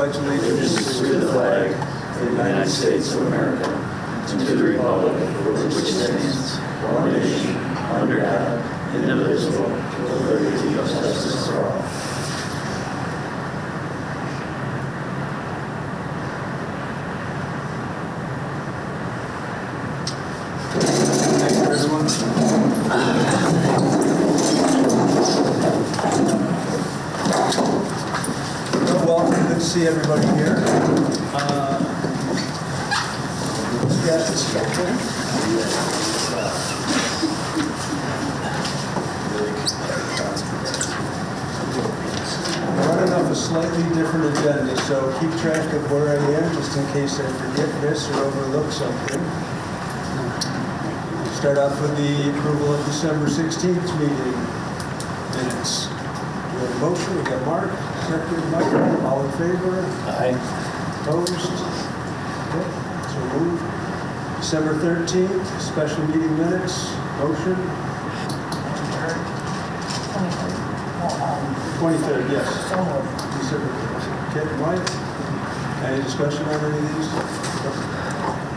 pledge allegiance to the flag of the United States of America and to the republic for which it stands, one nation, under God, indivisible, with liberty and justice for all. Thank you, everyone. Welcome. Good to see everybody here. We're running off a slightly different agenda, so keep track of where I am, just in case I forget this or overlook something. Start off with the approval of December 16th meeting minutes. We have a motion. We got Mark, second Mike. All in favor? Aye. Opposed? Okay, so moved. December 13th, special meeting minutes. Motion. 23rd, yes. December 13th. Okay, Mike. Any discussion on any of these?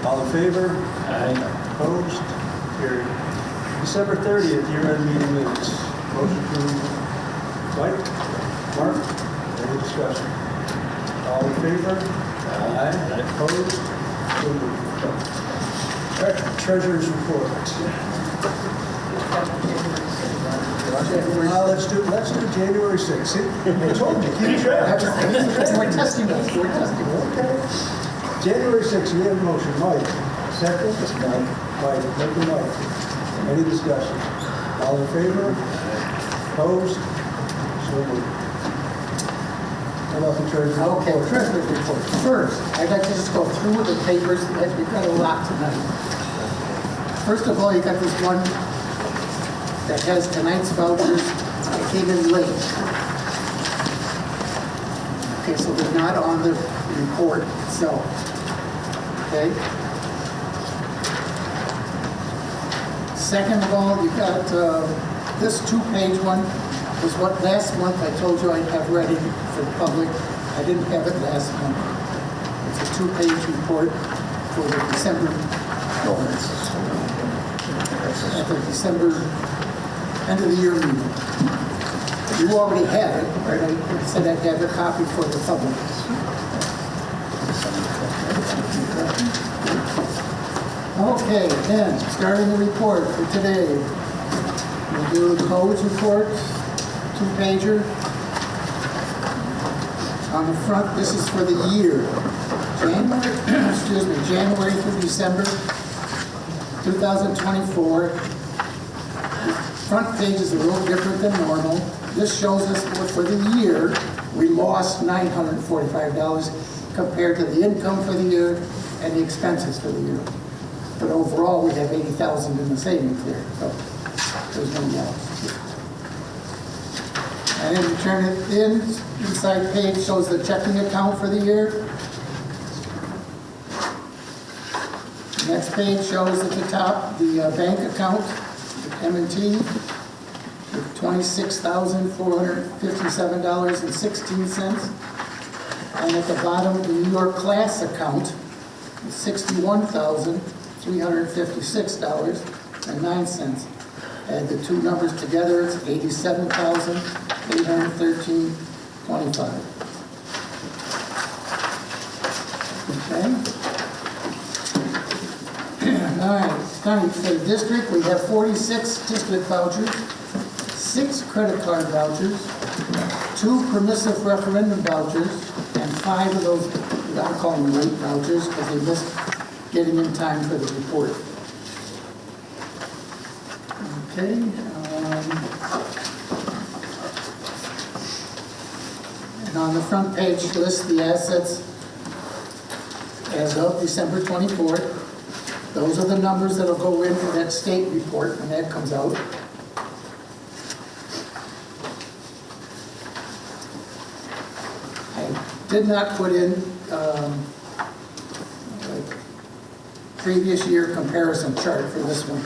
All in favor? Aye. Opposed? Carried. December 30th, year-end meeting minutes. Motion approved. Mike? Mark? Any discussion? All in favor? Aye. Opposed? So moved. All right, treasurer's report. Let's do January 6th. See, I told you, keep track. We're testing us. Okay. January 6th, we have a motion. Mike, second? Mike, make a Mike. Any discussion? All in favor? Opposed? So moved. How about the treasurer's report? Okay, treasurer's report. First, I'd like to just go through the papers, as we've got a lot tonight. First of all, you got this one that has tonight's vouchers that came in late. Okay, so they're not on the report itself. Okay? Second of all, you got this two-page one was what last month I told you I'd have ready for the public. I didn't have it last month. It's a two-page report for the December, at the December end of the year meeting. You already have it, right? I said I'd have a copy for the public. Okay, then, starting the report for today. We'll do the codes report, two-pager. On the front, this is for the year. January through December 2024. The front page is a little different than normal. This shows us for the year, we lost $945 compared to the income for the year and the expenses for the year. But overall, we have $80,000 in the savings there, so there's no loss. And then you turn it in, inside page shows the checking account for the year. The next page shows at the top the bank account, M&T, with $26,457.16. And at the bottom, the New York class account, $61,356.09. Add the two numbers together, it's $87,813.25. Okay. All right, starting for the district, we have 46 district vouchers, 6 credit card vouchers, 2 permissive referendum vouchers, and 5 of those, I'll call them late vouchers because they missed getting in time for the report. Okay. And on the front page lists the assets as of December 24th. Those are the numbers that'll go in for that state report when that comes out. I did not put in previous year comparison chart for this one.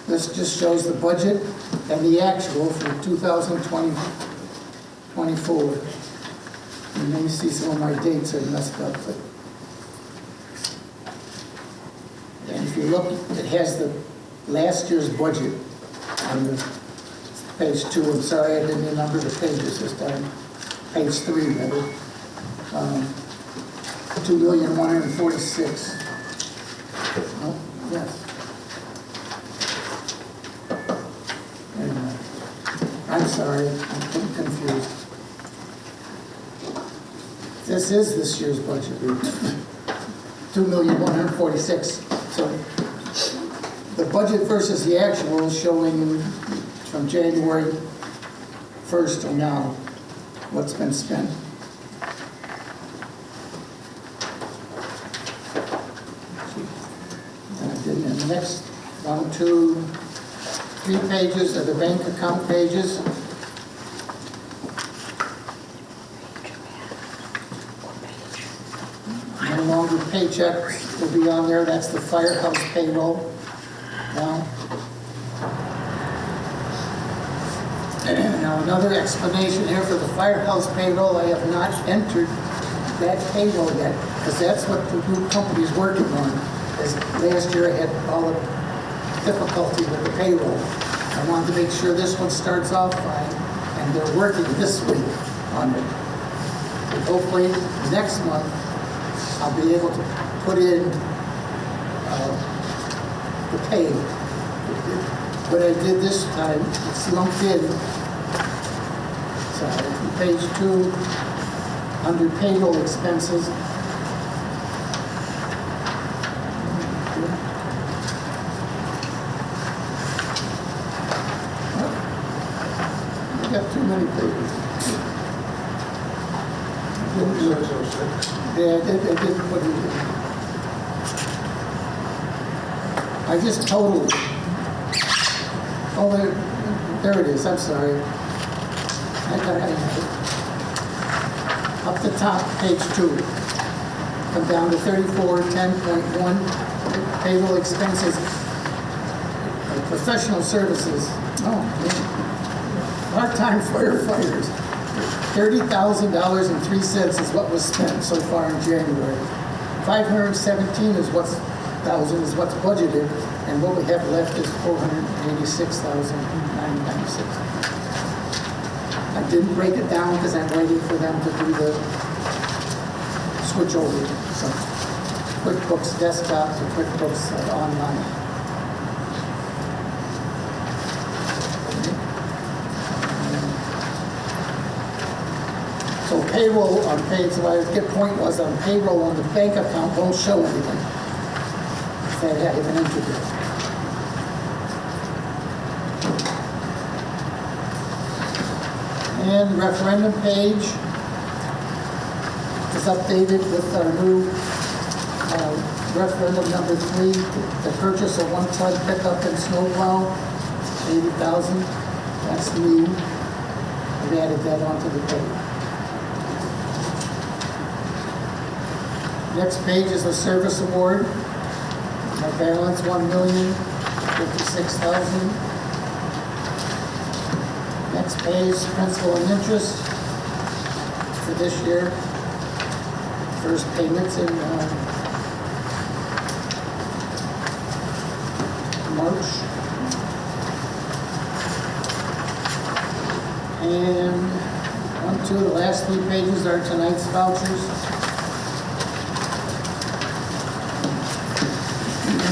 This just shows the budget and the actual for 2024. And And let me see, some of my dates are messed up, but. And if you look, it has the last year's budget on the page 2. I'm sorry, I didn't number the pages this time. Page 3, rather. 2,146,000. Oh, yes. Anyway, I'm sorry, I'm confused. This is this year's budget. 2,146,000. So the budget versus the actual is showing from January 1st to now what's been spent. And the next 1, 2, 3 pages are the bank account pages. No longer paychecks will be on there. That's the firehouse payroll. Now another explanation here for the firehouse payroll. I have not entered that payroll yet because that's what the group company is working on. As last year I had all the difficulty with the payroll. I wanted to make sure this one starts off fine, and they're working this week on it. And hopefully next month I'll be able to put in the pay. What I did this time, it's lumped in. So page 2, under payroll expenses. I got too many papers. Yeah, I didn't put it in. I just totaled. Oh, there it is. I'm sorry. I got it. Up the top, page 2. Come down to 3410.1. Payroll expenses. Professional services. Oh, man. Part-time firefighters. $30,000.03 is what was spent so far in January. 517 is what's budgeted, and what we have left is 486,996. I didn't break it down because I'm waiting for them to do the switch over. So QuickBooks Desktop to QuickBooks Online. So payroll on page, my point was on payroll on the bank account won't show anything. That I haven't entered it. And referendum page is updated with our new referendum number 3, the purchase of 1-ton pickup and snowplow, 80,000. That's new. We've added that onto the page. Next page is the service award. Our balance $1,056,000. Next page, principal and interest for this year. First payments in March. And 1, 2, the last 3 pages are tonight's vouchers.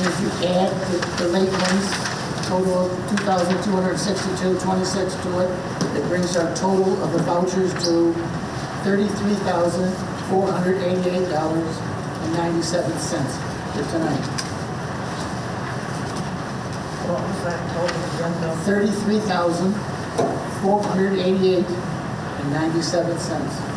If you add the late ones, total of $2,262.26 to it, it brings our total of the vouchers to $33,488.97 for tonight. What was that total again, though? $33,488.97.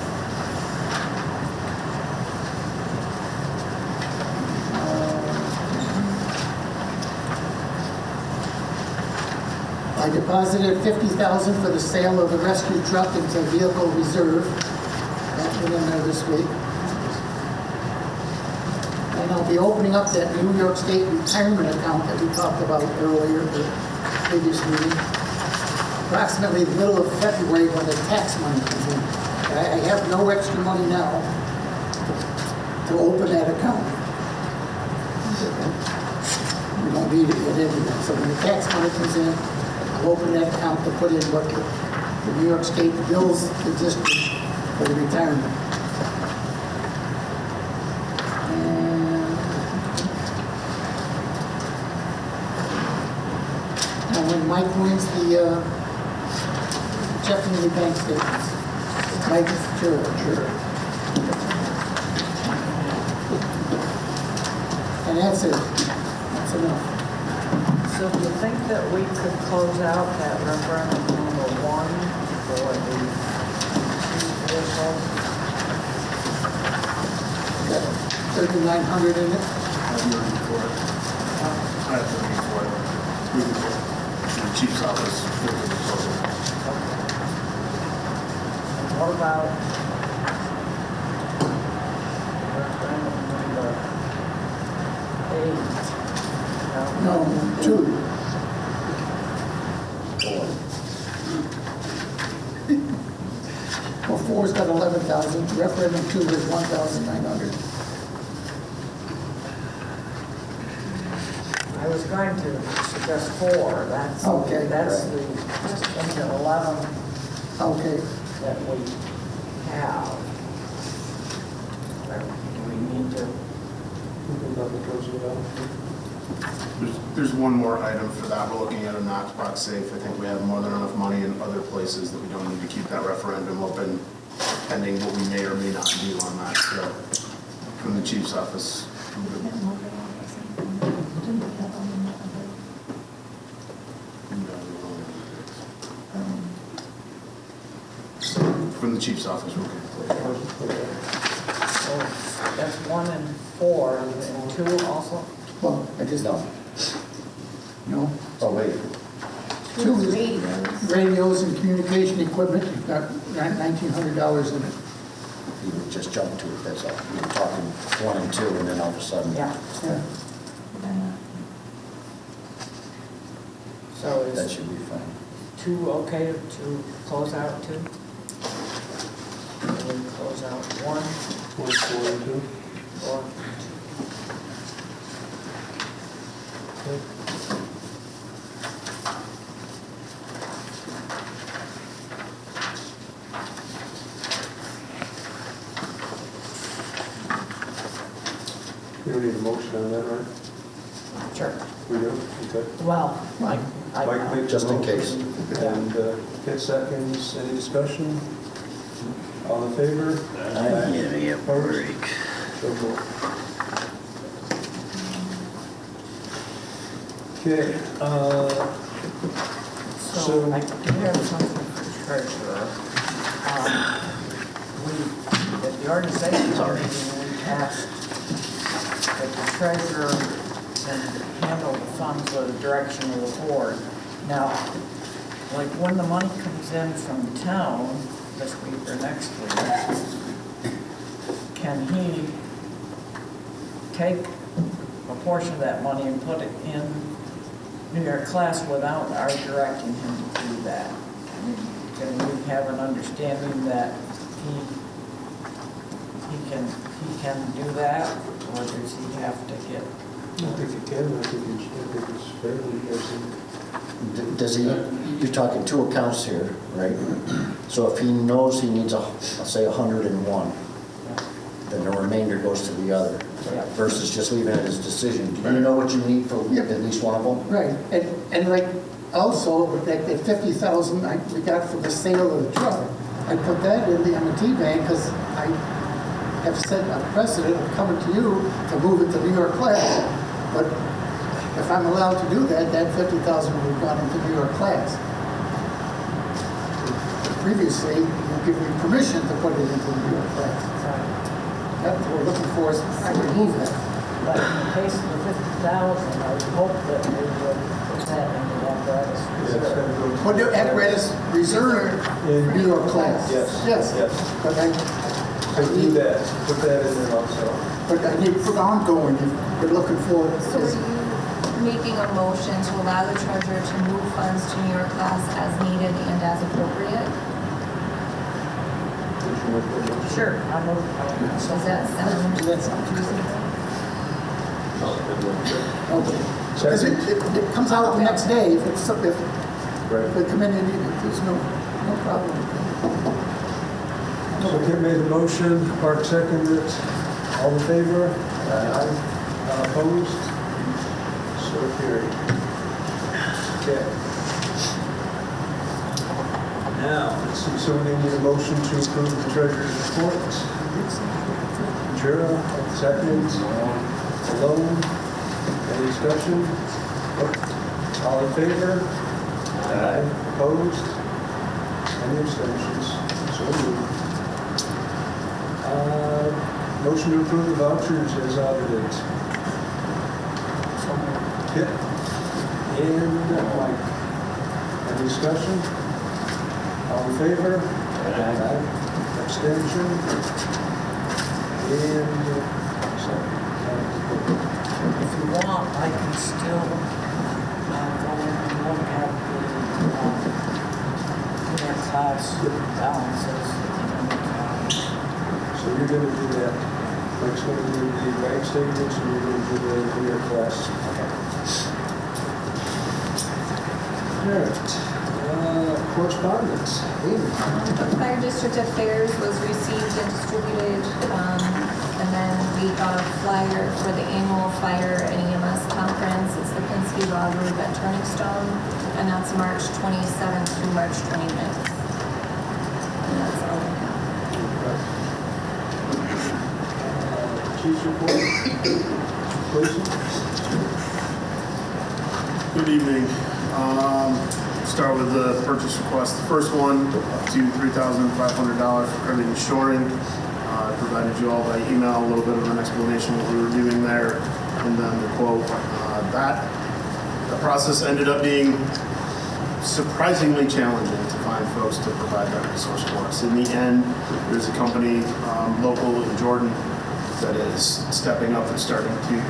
I deposited $50,000 for the sale of the rescue truck into vehicle reserve. That went in there this week. And I'll be opening up that New York State retirement account that we talked about earlier, the previous meeting, approximately the middle of February when the tax money comes in. I have no extra money now to open that account. We don't need it anyway. So when the tax money comes in, I'll open that account to put in what the New York State bills the district for the retirement. And when Mike wins the checking the bank statements, Mike, sure. And that's it. That's enough. So do you think that we could close out that referendum number 1 for the two vehicles? Got 3,900 in it. I'm looking for it. I'm looking for it. Moving for it. The chief's office. What about referendum number 8? No, 2. Well, 4's got 11,000. Referendum 2 is 1,900. I was going to suggest 4. That's Okay. That's the 11 Okay. that we have. Do we need to? There's one more item for that. We're looking at a Knox box safe. I think we have more than enough money in other places that we don't need to keep that referendum open pending what we may or may not do on that. So from the chief's office. From the chief's office, we're good. So that's 1 and 4 and 2 also? Well, I just don't. No? Oh, wait. 2 is radios and communication equipment. You've got $1,900 in it. You would just jump to it, that's all. You were talking 1 and 2, and then all of a sudden. Yeah. Yeah. So That is should be fine. 2 okay to close out 2? And we close out 1 4 and 2. or We don't need a motion on that, right? Sure. We do? Okay. Well, Mike makes a Just in motion, case. And Kit seconds. Any discussion? All in favor? Give me a break. So moved. Okay, So So- I do have something for the treasurer. We, at the organizational meeting, we passed that the treasurer can handle the funds with the direction of the board. Now, like when the money comes in from the town this week or next week, can he take a portion of that money and put it in New York class without our directing him to do that? I mean, can we have an understanding that he can do that, or does he have to get? I think you can. I think it's fairly easy. Does he, you're talking 2 accounts here, right? So if he knows he needs, let's say 101, then the remainder goes to the other, Yeah. versus just leaving it as decision. Do you know what you need for Yep. at least one of them? Right, and like, also, like the 50,000 we got for the sale of the truck, I put that in the M&T bank because I have set a precedent of coming to you to move it to New York class. But if I'm allowed to do that, that 50,000 would have gone into New York class. Previously, you give me permission to put it into New York class. That's what we're looking for, is I remove that. But in the case of the 50,000, I would hope that we would put that in the apparatus Yeah, it's reserve. gotta go. Put the apparatus reserve in New York class. Yes. Yes. Yes. But I Do that. Put that in there also. But I need for ongoing, if you're looking for, So are you making a motion to allow the treasurer to move funds to New York class as needed and as appropriate? Sure. I know. Does that sound? Does that sound reasonable? Okay. Because it comes out the next day if it's, if they come in and eat it, there's no problem. So Kip made the motion, Mark seconded it. All in favor? Aye. Opposed? So carried. Okay. Now, let's see, so we need a motion to approve the treasurer's report. Jura, second. Alone. Any discussion? All in favor? Aye. Opposed? Any abstentions? So moved. Motion to approve the vouchers as audited. Kip and Mike. Any discussion? All in favor? Aye. Abstention? And If you want, I can still go in and look at the net class balances. so you're going to do that. Mike's going to do the bank statements and you're going to do the career class. All right. Correspondence. Amy. The Fire District Affairs was received and distributed, and then we got a flyer for the annual fire and EMS conference. It's the Pinsky Log Roof at Turning Stone, and that's March 27th through March 29th. And that's all I have. Chief's report. Please. Good evening. Start with the purchase request. The first one, up to $3,500 for credit insuring. I provided you all by email a little bit of an explanation of what we were doing there, and then the quote. The process ended up being surprisingly challenging to find folks to provide that resource for us. In the end, there's a company local in Jordan that is stepping up and starting to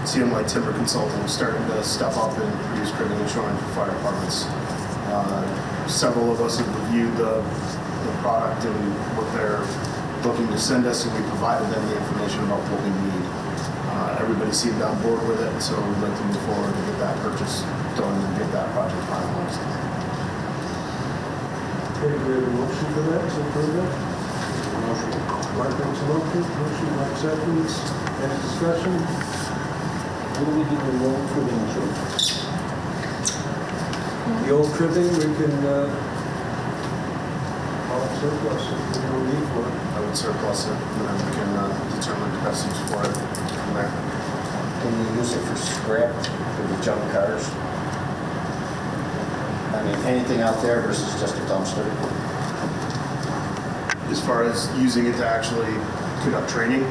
CM Timber Consulting starting to step up and produce credit insurance for fire departments. Several of us have reviewed the product and what they're looking to send us, and we provided them the information about what we need. Everybody seemed on board with it, so we'd like to move forward to get that purchase done and get that project finalized. Okay, we have a motion for that, to approve it. Motion. Mark makes a motion, Mark seconds. Any discussion? What do we do with the old cribbing insurance? The old cribbing, we can, call it surplus if we don't need for it. I would surplus it, and then we can determine the best use for it from there. Can you use it for scrap, for the junk cars? I mean, anything out there versus just a dumpster? As far as using it to actually conduct training,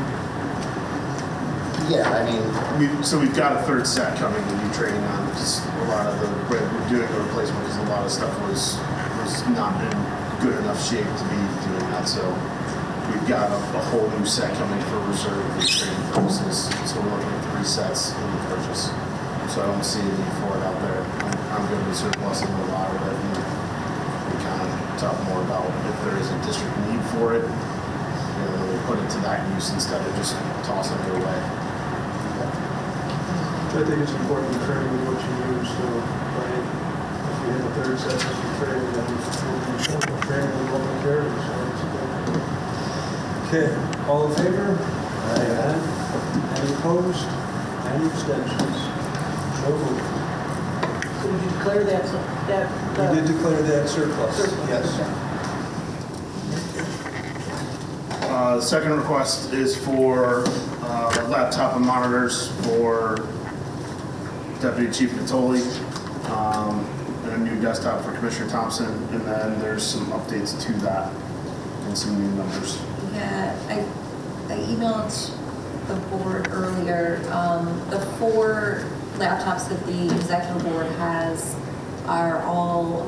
Yeah, I mean, we've got a third set coming to do training on, because a lot of we're doing a replacement because a lot of stuff was not in good enough shape to be doing that. So we've got a whole new set coming for reserve and training purposes. So we're looking at 3 sets in the purchase. So I don't see a need for it out there. I'm going to be surplusing a lot of it, and we kind of talk more about if there is a district need for it, we'll put it to that use instead of just tossing it away. I think it's important to train with what you use, so, right, if you have a third set that you train, then we'll train with what we carry, so it's good. Okay, all in favor? Aye. Any opposed? Any abstentions? So moved. So did you declare that, We did declare that surplus, yes. The second request is for laptop and monitors for Deputy Chief Natoli, and a new desktop for Commissioner Thompson, and then there's some updates to that and some new numbers. Yeah, I emailed the board earlier. The 4 laptops that the executive board has are all,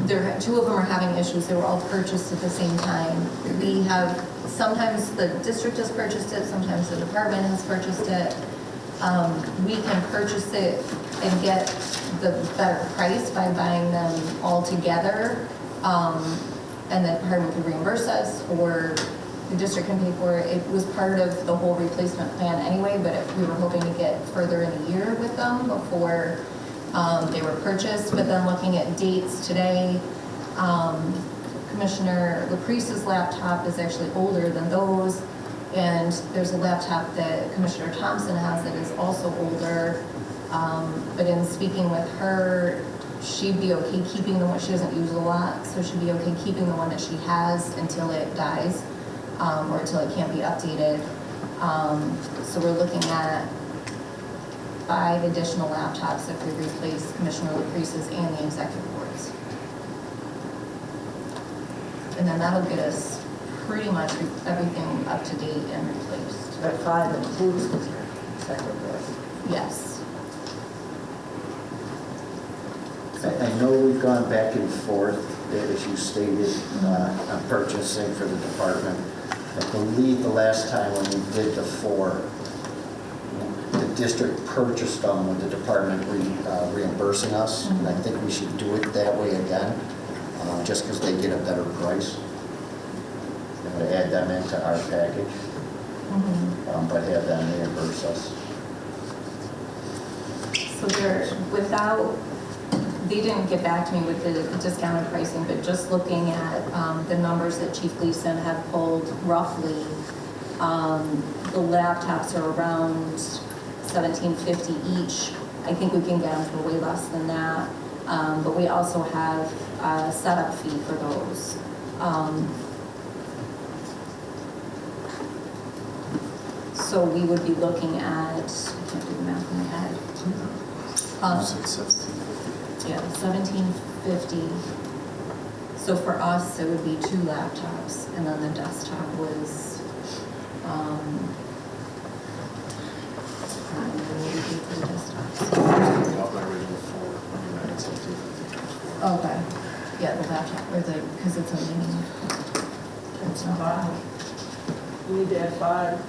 2 of them are having issues. They were all purchased at the same time. We have, sometimes the district has purchased it, sometimes the department has purchased it. We can purchase it and get the better price by buying them all together. and the department could reimburse us, or the district can pay for it. It was part of the whole replacement plan anyway, but we were hoping to get further in the year with them before they were purchased. But then looking at dates today, Commissioner LaPrice's laptop is actually older than those, and there's a laptop that Commissioner Thompson has that is also older. But in speaking with her, she'd be okay keeping the one, she doesn't use a lot, so she'd be okay keeping the one that she has until it dies, or until it can't be updated. So we're looking at 5 additional laptops if we replace Commissioner LaPrice's and the executive boards. And then that'll get us pretty much everything up to date and replaced. That 5 includes the second board. Yes. I know we've gone back and forth, as you stated, on purchasing for the department. I believe the last time when we did the 4, the district purchased them with the department reimbursing us. And I think we should do it that way again, just because they get a better price. To add them into our package, but have them reimburse us. So they didn't get back to me with the discounted pricing, but just looking at the numbers that Chief Gleason had pulled roughly, the laptops are around $1,750 each. I think we can get them for way less than that. But we also have a setup fee for those. So we would be looking at, I can't do the math in my head. Yeah, $1,750. So for us, it would be 2 laptops, and then the desktop was, what did we do for the desktops? Okay, yeah, the laptop, or because it's a mini. It's not bad. We need to add 5.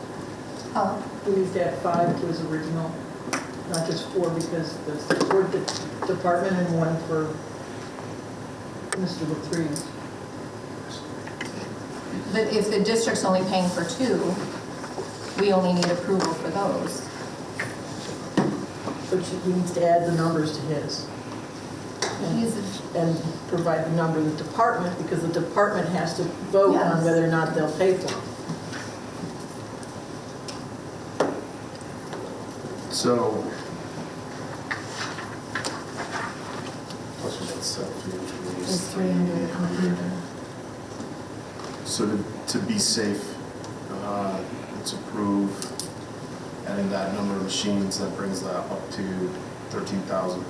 Oh, We need to add 5 to his original, not just 4, because there's 4 department and 1 for Mr. LaPrice. but if the district's only paying for 2, we only need approval for those. But he needs to add the numbers to his. And provide the number of the department, because the department has to vote Yes. on whether or not they'll pay for them. So, It's 300 computer. so to be safe, let's approve adding that number of machines. That brings that up to 13,000.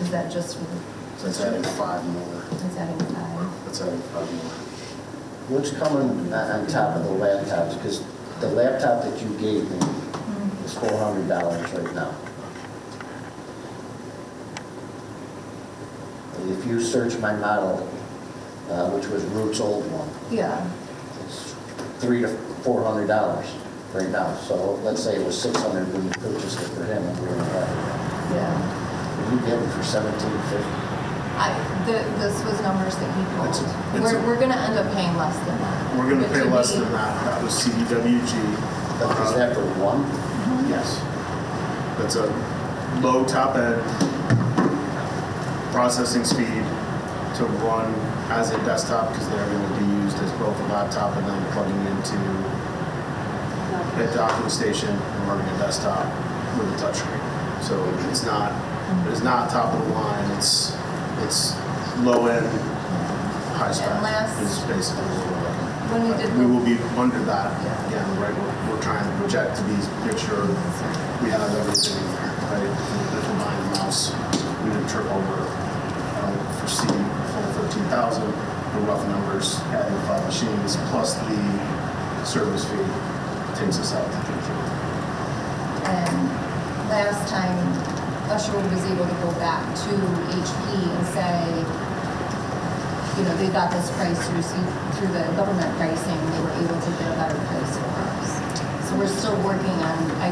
Is that just for the? That's adding 5 more. It's adding 5. That's adding 5 more. What's coming on top of the laptops? Because the laptop that you gave me is $400 right now. If you search my model, which was Root's old one, Yeah. it's $300 to $400 right now. So let's say it was $600 when you purchased it for him, and we were happy. Yeah. You get it for $1,750. This was numbers that he It's pulled. a- We're gonna end up paying less than that. We're going to But pay to less be- than that. That was CDWG. But is that for one? Yes. That's a low top end processing speed to run as a desktop, because they're going to be used as both a laptop and then plugging into a docking station and running a desktop with a touchscreen. So it's not top of the line. It's low end, high spec. And last- Is basically what we're looking at. When we did We the- will be under that again, right? We're trying to project to make sure we have everything in there, right? If we're buying a mouse, we didn't trip over. I don't foresee full 13,000. The rough numbers, adding 5 machines plus the service fee takes us out to 13. And last time, Usher was able to go back to HP and say, they got this price through the government pricing, they were able to get a better price for us. So So we're still working on, I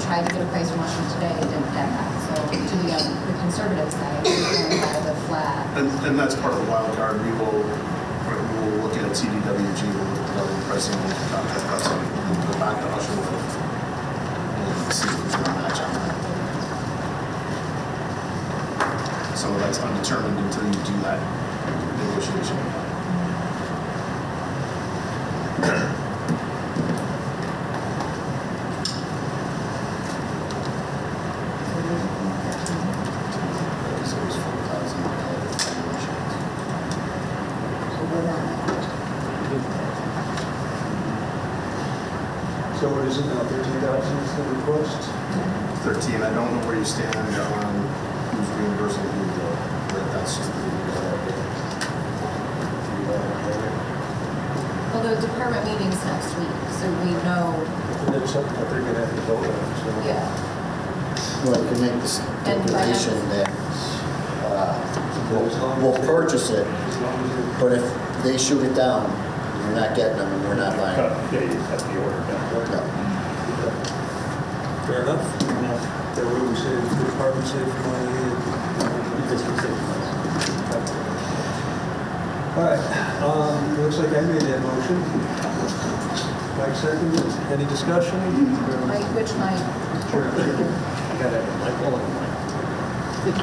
tried to get a price from Washington today, didn't get that. So to be on the conservative side, we're going to have a flat. And that's part of the wild card. We will look at CDWG, we'll look at the pricing, we'll look at contract pricing, we'll go back to Usher and see if we can match on that. Some of that's undetermined until you do that negotiation. Because it was 4,000 So we're not. So what is it now, 13,000 is the request? 13, I don't know where you stand on who's reimbursing who, though, but that's just the Well, the department meeting's next week, so we know, And that's something that they're gonna have to vote on, so. yeah. Well, you can make this And by stipulation that As long as we'll they- purchase it, As long as they. but if they shoot it down, you're not getting them and we're not buying them. Yeah, you have the order done. No. Fair enough? That way we save, the department save money. All right, looks like I made that motion. Mike seconded. Any discussion? Mike, which Mike? Sure, sure. I got it, Michael and Mike.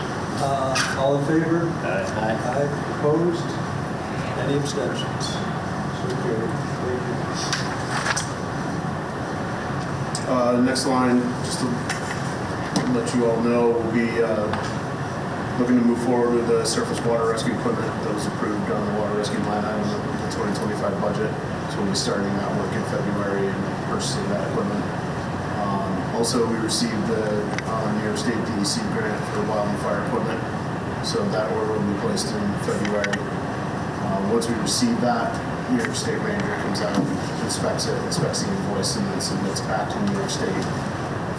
All in favor? Aye. Aye. Opposed? Any abstentions? So carried. Thank you. Next line, just to let you all know, we'll be looking to move forward with the surface water rescue equipment that was approved on the water rescue line item of the 2025 budget. So we'll be starting that work in February and purchasing that equipment. Also, we received the New York State DEC grant for wildfire equipment. So that order will be placed in February. Once we receive that, New York State Ranger comes out, inspects it, inspects the invoice, and then submits back to New York State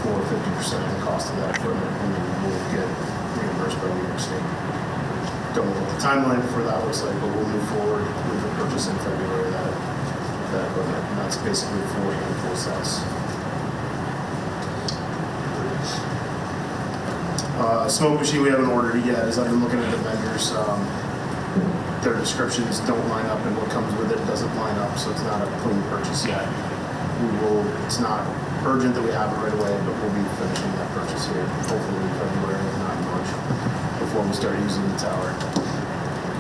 for 50% of the cost of that equipment, and then we'll get reimbursed by New York State. Don't know what the timeline for that looks like, but we'll move forward with the purchase in February of that equipment, and that's basically 4 handful sets. Smoke machine we haven't ordered it yet, as I've been looking at the vendors. Their descriptions don't line up, and what comes with it doesn't line up, so it's not a clean purchase yet. It's not urgent that we have it right away, but we'll be finishing that purchase here, hopefully in February, if not in March, before we start using the tower.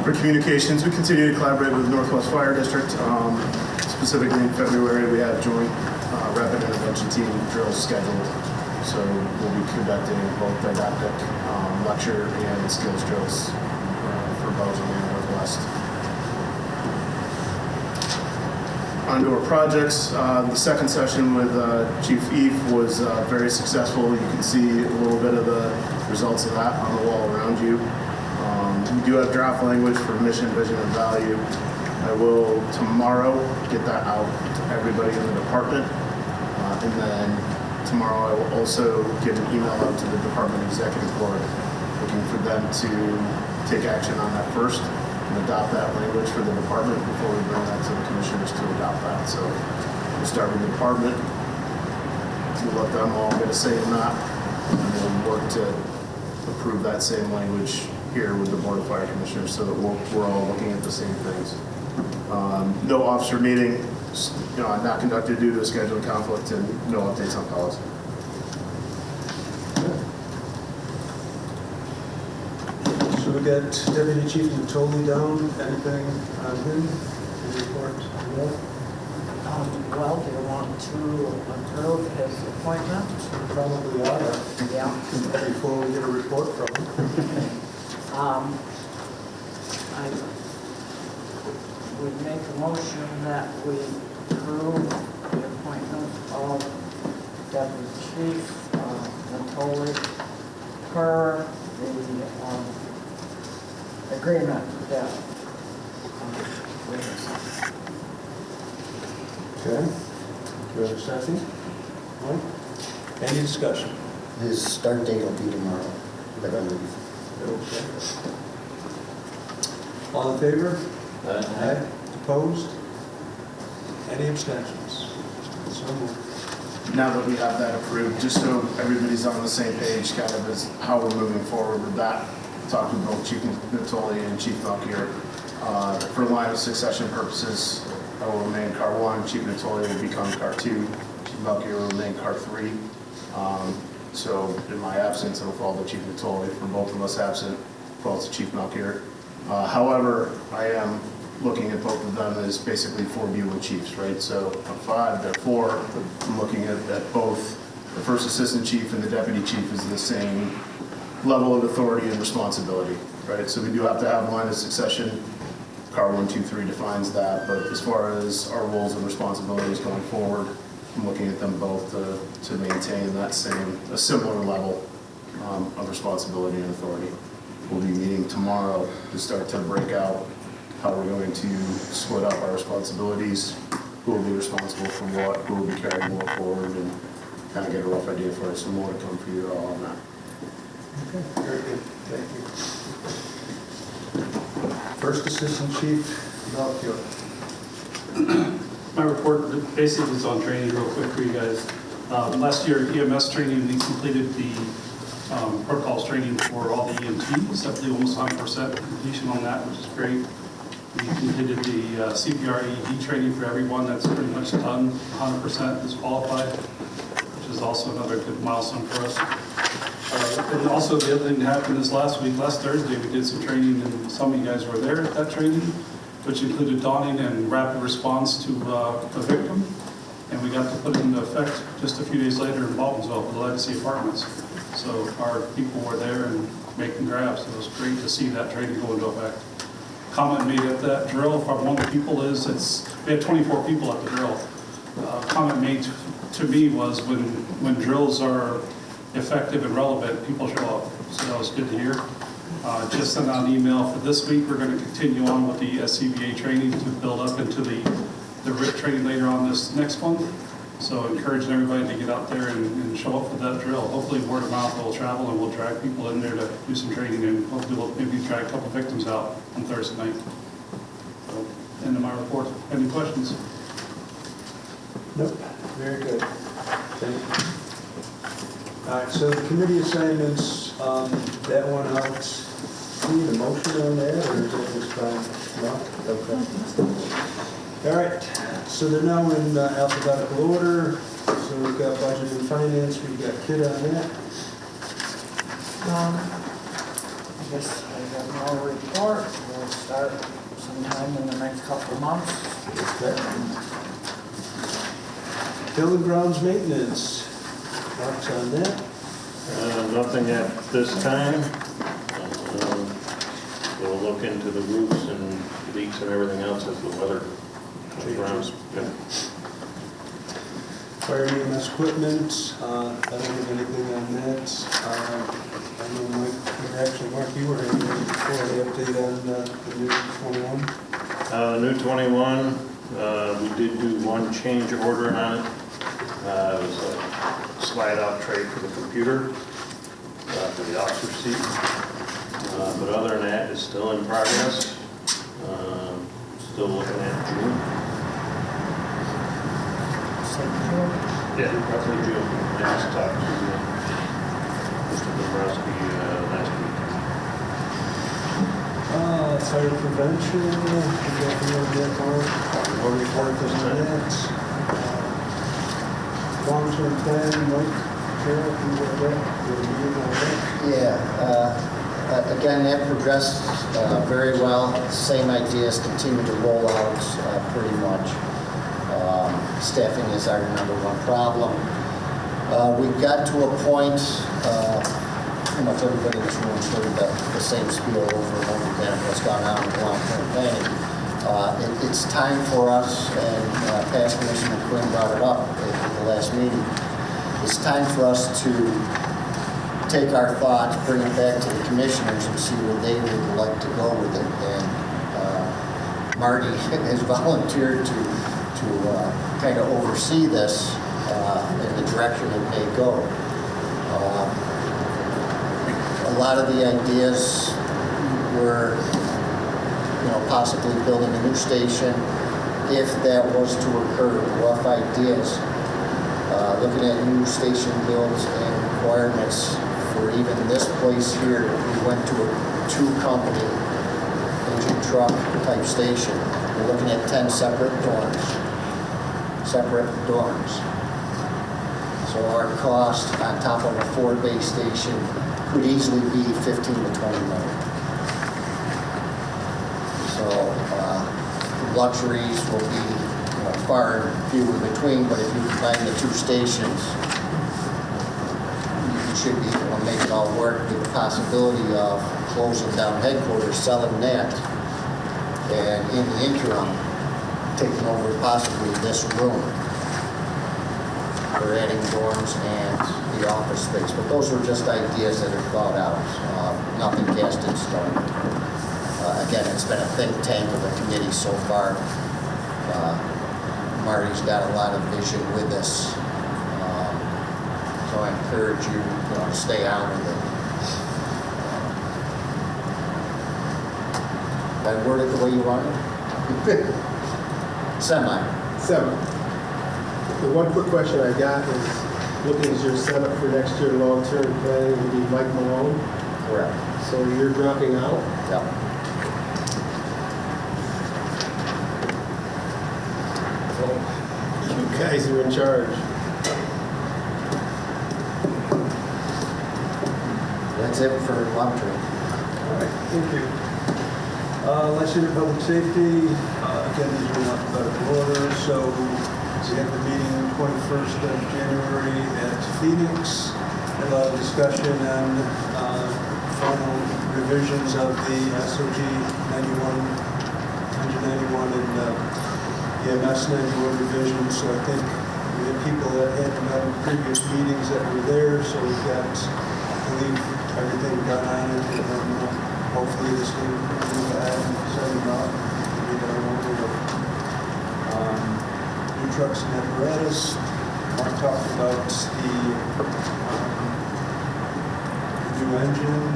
For communications, we continue to collaborate with Northwest Fire District. Specifically in February, we have joint rapid intervention team drills scheduled. So we'll be conducting both didactic lecture and skills drills for Belgium and Northwest. On to our projects. The second session with Chief Eve was very successful. You can see a little bit of the results of that on the wall around you. We do have draft language for mission, vision, and value. I will tomorrow get that out to everybody in the department. And then tomorrow I will also give an email out to the department executive board looking for them to take action on that first and adopt that language for the department before we bring that to the commissioners to adopt that. So we'll start with the department. We'll let them all get a say in that, and then we'll work to approve that same language here with the Board of Fire Commissioners so that we're all looking at the same things. No officer meeting, not conducted due to a scheduling conflict, and no updates on policy. So we got Deputy Chief Natoli down. Anything on him? Any report? No? Well, do you want to approve his appointment? Probably ought Yeah. before we get a report from him. I would make a motion that we approve the appointment of Deputy Chief Natoli per the agreement that we have signed. Okay. Do you have a second? Mike? Any discussion? His start date will be tomorrow, I believe. Okay. All in favor? Aye. Opposed? Any abstentions? So moved. now that we have that approved, just so everybody's on the same page, kind of as how we're moving forward with that, talking to both Chief Natoli and Chief Melchior. For line of succession purposes, I will remain Car 1, Chief Natoli will become Car 2, Chief Melchior will remain Car 3. So in my absence, it'll fall to Chief Natoli. For both of us absent, it falls to Chief Melchior. However, I am looking at both of them as basically 4 bureau chiefs, right? So of 5, they're 4. I'm looking at both the first assistant chief and the deputy chief is the same level of authority and responsibility, right? So we do have to have line of succession. Car 1, 2, 3 defines that, but as far as our roles and responsibilities going forward, I'm looking at them both to maintain that a similar level of responsibility and authority. We'll be meeting tomorrow to start to break out how we're going to split up our responsibilities, who will be responsible for what, who will be carrying what forward, and kind of get a rough idea for us. Some more to come for you all on that. Okay, very good, thank you. First Assistant Chief Melchior. My report basically is on training real quick for you guys. Last year, EMS training, we completed the protocols training for all the EMTs. I believe almost 100% completion on that, which is great. We completed the CPR ED training for everyone. That's pretty much done. 100% is qualified, which is also another good milestone for us. And also the other thing that happened is last Thursday, we did some training, and some of you guys were there at that training, which included donning and rapid response to a victim. And we got to put it into effect just a few days later in Baldwinsville for the Legacy Apartments. So our people were there and making grabs. It was great to see that training go into effect. Comment made at that drill from one of the people is, we had 24 people at the drill. Comment made to me was when drills are effective and relevant, people show up. So that was good to hear. Just sent out an email for this week. We're going to continue on with the SCBA training to build up into the RIT training later on this next month. So encouraging everybody to get out there and show up for that drill. Hopefully word of mouth will travel and we'll drag people in there to do some training, and hopefully we'll maybe drag a couple victims out on Thursday night. So, end of my report. Any questions? Nope, very good. Thank you. All right, so the committee assignments, that one out, do you need a motion on that, or is it just fine? No? Okay. All right, so they're now in alphabetical order. So we've got budget and finance, we've got Kid on that. I guess I have no report. We'll start sometime in the next couple of months. Okay. Building grounds maintenance, Mark's on that. Nothing at this time. We'll look into the roofs and leaks and everything else as the weather comes around. Fire EMS equipment, I don't have anything on that. I know Mike, Mark, you were here before the update on the new 21. New 21, we did do one change order on it. It was a slide-out tray for the computer, for the officer seat. But other than that, it's still in progress. Still looking at June. Yeah, roughly June. I just talked to Mr. Dombrowski last week. Fire prevention, we got the that part. More report this time. Long-term plan, Mike, Carol, you got that? Yeah, again, that progressed very well. Same ideas continue to roll out pretty much. Staffing is our #1 problem. We've got to a point, pretty much everybody in this room heard the same spiel over and over again of what's gone on with long-term planning. It's time for us, and past Commissioner Quinn brought it up at the last meeting, it's time for us to take our thoughts, bring it back to the commissioners and see where they would like to go with it. And Marty has volunteered to kind of oversee this in the direction it may go. A lot of the ideas were, possibly building a new station, if that was to occur, rough ideas. Looking at new station builds and requirements for even this place here, we went to a two-company engine truck type station. We're looking at 10 separate dorms. So our cost on top of a 4-bay station could easily be 15 to 20 million. So luxuries will be far and few in between, but if you combine the two stations, you should be able to make it all work with the possibility of closing down headquarters, selling that, and in the interim, taking over possibly this room. We're adding dorms and the office space, but those were just ideas that are thought out, nothing cast in stone. Again, it's been a think tank of a committee so far. Marty's got a lot of vision with this, so I encourage you, to stay on with it. Did I word it the way you wanted? Semi. The one quick question I got is, looking at your setup for next year long-term planning, will be Mike Malone. Correct. So you're dropping out? Yep. You guys are in charge. That's it for long-term. All right, thank you. Legislative Public Safety, again, these are not out of order, so we have the meeting 21st of January at Phoenix. A lot of discussion on final revisions of the SOG 91, 191, and EMS 91 revisions. So I think we had people that had done previous meetings that were there, so we've got, I believe, everything done on it, and then hopefully this can move ahead and send them out. We don't want to new trucks and apparatus. Mark talked about the new engine.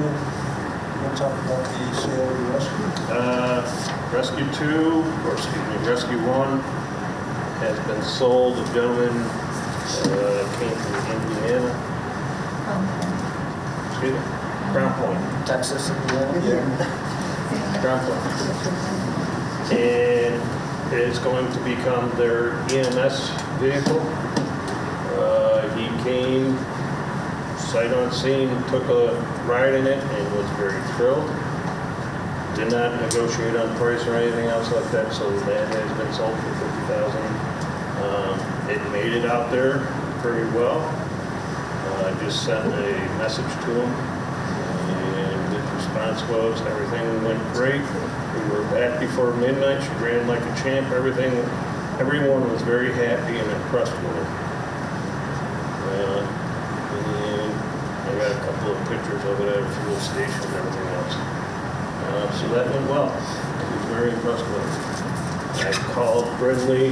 We'll talk about the sale of the rescue. Rescue 2, or excuse me, Rescue 1 has been sold. The gentleman came from Indiana. Excuse me? Crown Point. Texas, Indiana? Crown Point. And it's going to become their EMS vehicle. He came, sight unseen, took a ride in it, and was very thrilled. Did not negotiate on price or anything else like that, so that has been sold for $50,000. It made it out there pretty well. I just sent a message to him, and his response was everything went great. We were back before midnight. She ran like a champ. Everyone was very happy and impressed with her. And I got a couple of pictures of it at a fuel station and everything else. So that went well. I was very impressed with it. I called Brindley,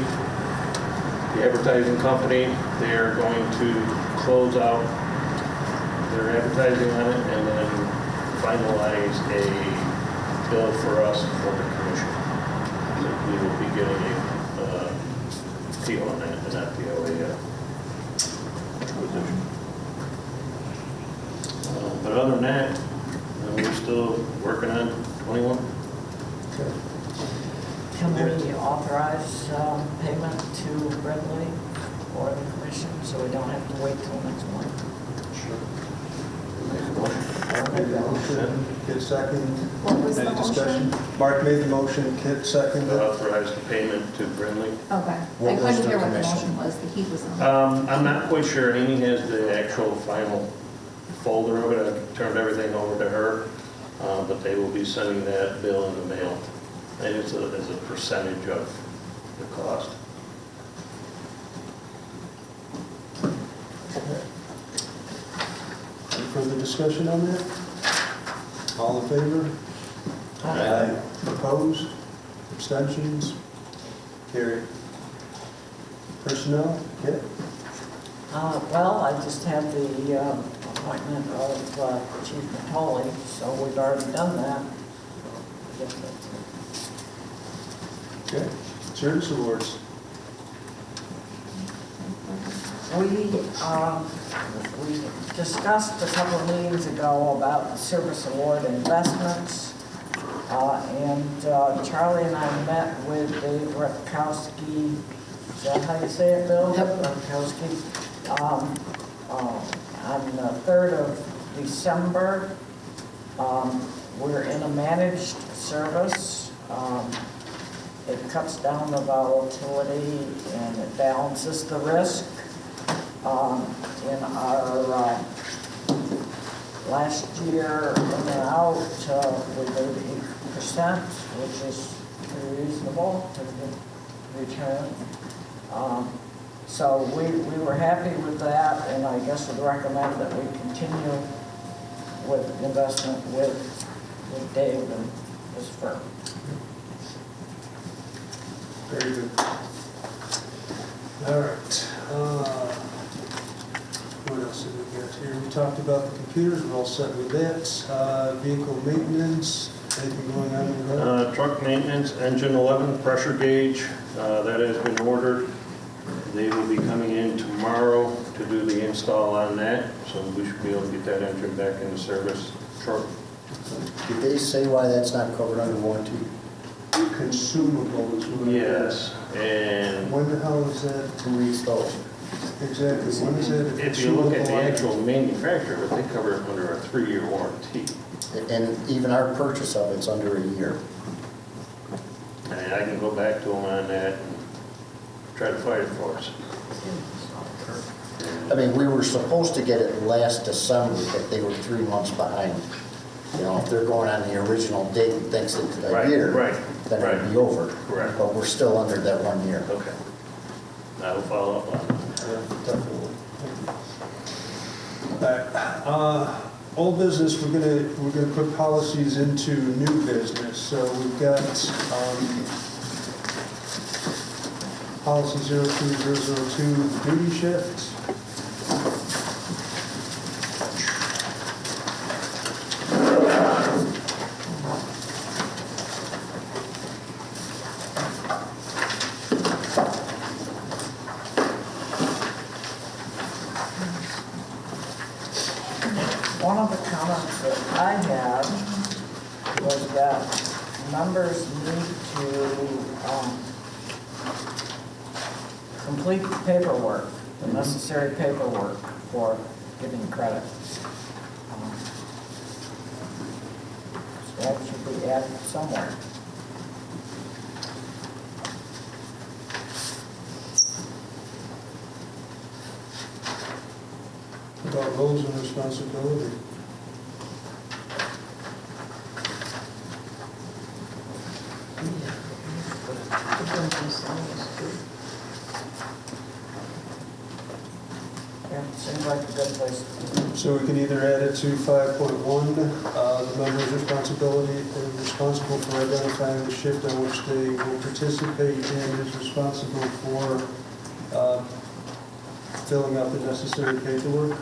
the advertising company. They are going to close out their advertising on it and then finalize a bill for us for the commission. So we will be getting a PO on that and not PO position. But other than that, we're still working on 21. Can we authorize payment to Brindley or the commission so we don't have to wait till next month? Sure. Make a motion. Made the motion, Kit second. What was the Any discussion? motion? Mark made the motion, Kit seconded. Authorize the payment to Brindley. Okay. I What was couldn't the hear what the commission? motion was, the heat was on. I'm not quite sure. Amy has the actual final folder of it. I turned everything over to her, but they will be sending that bill in the mail. And it's a percentage of the cost. Any further discussion on that? All in favor? Aye. Opposed? Abstentions? Carried. Personnel? Kit? Well, I just had the appointment of Chief Matoli, so we've already done that. I guess that's it. Okay. Service awards. We discussed a couple of meetings ago about the service award investments. And Charlie and I met with Dave Rutkowski, is that how you say it, Bill? Yep. Rutkowski, on the 3rd of December. We're in a managed service. It cuts down the volatility and it balances the risk. In our last year, in and out, we did 8%, which is pretty reasonable to the return. So we were happy with that, and I guess would recommend that we continue with investment with Dave and his firm. Very good. All right. What else did we get here? We talked about the computers, we're all set with that. Vehicle maintenance, anything going on with that? Truck maintenance, engine 11 pressure gauge, that has been ordered. They will be coming in tomorrow to do the install on that, so we should be able to get that engine back into service shortly. Did they say why that's not covered under warranty? Consumable is what it is. Yes, and When the hell is that? 2 weeks old. Exactly, when is it? if you look at the actual manufacturer, they cover it under a 3-year warranty. And even our purchase of it's under a year. And I can go back to them on that and try to fight it for us. I mean, we were supposed to get it last December, but they were 3 months behind. You know, if they're going on the original date and thinks it's a Right, year, right, then it'll right. be over. Correct. But we're still under that 1 year. Okay. I will follow up on it. Yeah, definitely. All right. Old business, we're gonna put policies into new business. So we've got policy 02002, duty shift. One of the comments that I had was that members need to complete the paperwork, the necessary paperwork for getting credit. So that should be added somewhere. About roles and responsibility. Yeah, seems like a good place. So we can either add it to 5.1, the member's responsibility is responsible for identifying the shift on which they will participate and is responsible for filling out the necessary paperwork.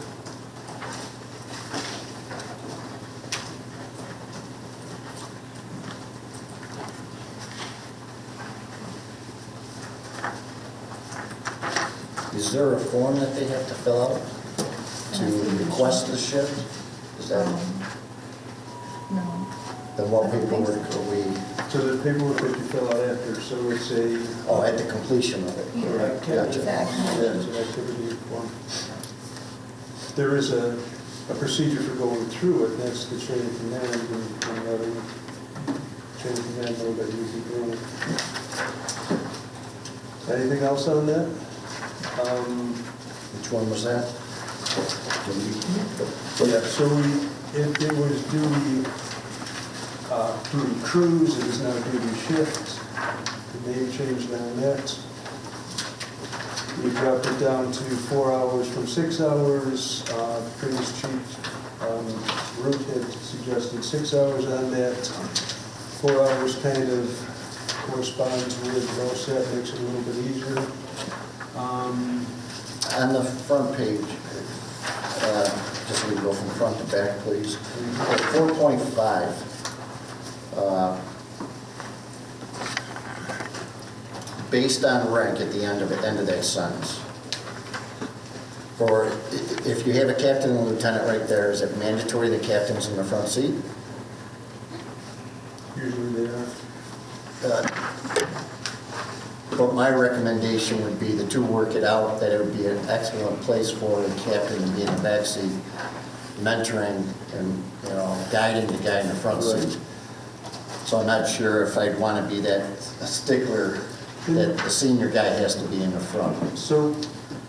Is there a form that they have to fill out to request the shift? Is that, No. then what paperwork are we, So the paperwork that you fill out after, so it's a... oh, at the completion of it? Correct. Gotcha. Yeah, it's an activity form. There is a procedure for going through it, that's the chain of command, and letting chain of command know that you keep doing it. Anything else on that? Which one was that? Yeah, so if it was duty cruise, it is now duty shift. The name changed on that. We dropped it down to 4 hours from 6 hours. Previous chief, Root had suggested 6 hours on that. 4 hours kind of corresponds with ROSAT, makes it a little bit easier. On the front page, just so we go from front to back, please. 4.5. Based on rank at the end of that sentence. For, if you have a captain and lieutenant right there, is it mandatory the captain's in the front seat? Usually they are. But my recommendation would be the two work it out, that it would be an excellent place for the captain to be in the back seat, mentoring and, guiding the guy in the front seat. So I'm not sure if I'd want to be that stickler that the senior guy has to be in the front. So,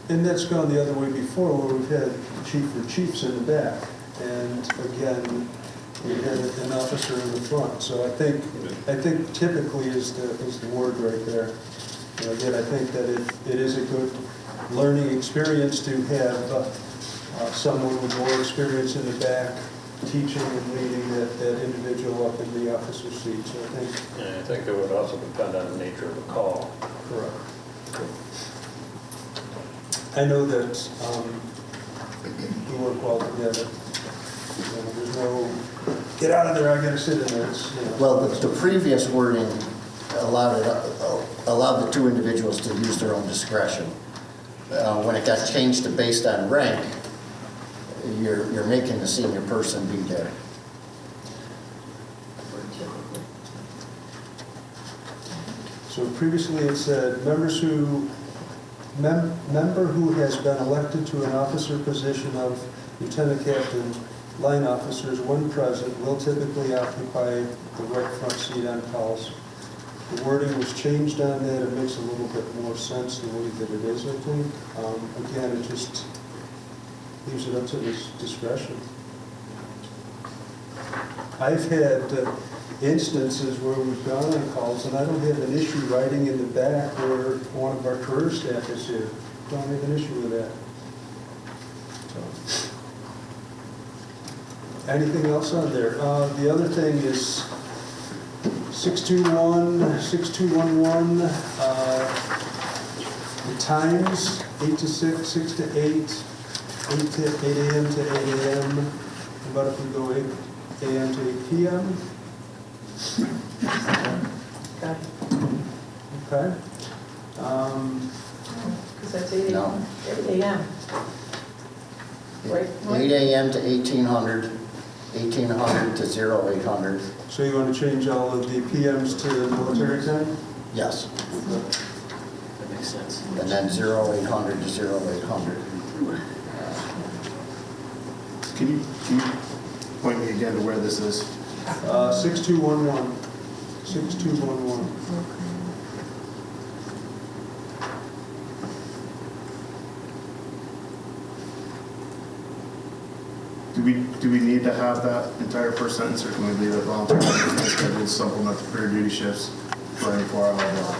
and that's gone the other way before, where we've had chief or chiefs in the back. And again, we had an officer in the front. So I think typically is the word right there. Again, I think that it is a good learning experience to have someone with more experience in the back teaching and leading that individual up in the officer's seat. So I think it would also depend on the nature of the call. correct. I know that we work well together. There's no, get out of there, I gotta sit in there. Well, the previous wording allowed the two individuals to use their own discretion. When it got changed to based on rank, you're making the senior person be there. So previously it said, member who has been elected to an officer position of lieutenant captain, line officers, when present, will typically occupy the right front seat on calls. The wording was changed on that. It makes a little bit more sense the way that it is, I think. Again, it just leaves it up to his discretion. I've had instances where we've gone on calls, and I don't have an issue riding in the back where one of our career staff is here. Don't have an issue with that. So. Anything else on there? The other thing is 6211, the times, 8 to 6, 6 to 8, 8 a.m. to 8 a.m. How about if we go 8 a.m. to 8 p.m.? Got it. Okay. Because that's 8 No. a.m. 8 a.m. Right? 8 a.m. to 1800, 1800 to 0800. So you want to change all of the PMs to military time? Yes. That makes sense. And then 0800 to 0800. Can you point me again to where this is? 6211. 6211. Do we need to have that entire first sentence, or can we leave it voluntary schedule supplement the career duty shifts for 24-hour block?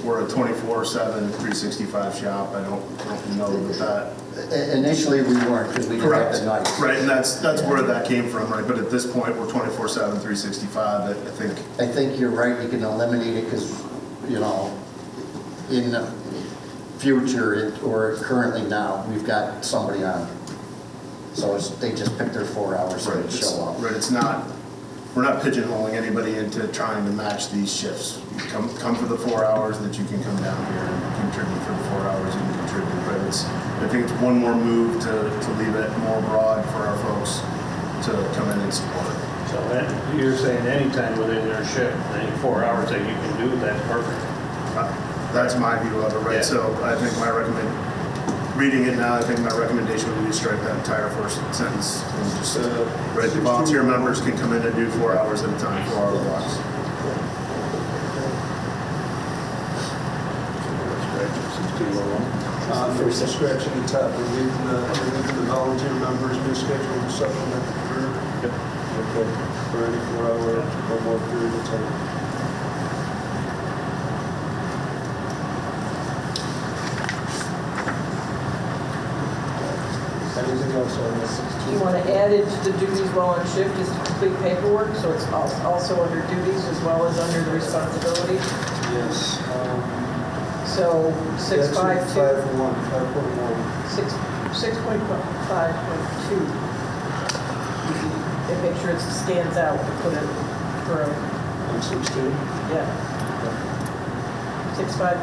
We're a 24/7, 365 shop. I don't know that. Initially, we weren't, because we didn't have the nights. Right, and that's where that came from, right? But at this point, we're 24/7, 365. I think. I think you're right, you can eliminate it, because, in the future, or currently now, we've got somebody on. So they just pick their 4 hours Right, and show up. Right, we're not pigeonholing anybody into trying to match these shifts. You come for the 4 hours that you can come down here and contribute for the 4 hours you can contribute. But I think it's one more move to leave it more broad for our folks to come in and support. So you're saying anytime within your shift, any 4 hours that you can do, that's perfect. That's my view of it, right? Yeah. So I think reading it now, I think my recommendation would be to strike that entire first sentence and just, right, the volunteer members can come in and do 4 hours at a time, 4-hour blocks. First scratching the top, we're leaving the volunteer members may schedule to supplement the career. Yep. Okay, for any 4-hour or more period of time. Anything else on this? You want to add into the duties while on shift is to complete paperwork, so it's also under duties as well as under the responsibilities. Yes. So 6.5.2. 6.5.2. And make sure it stands out to put it for a, On 16? yeah. 6.5.2.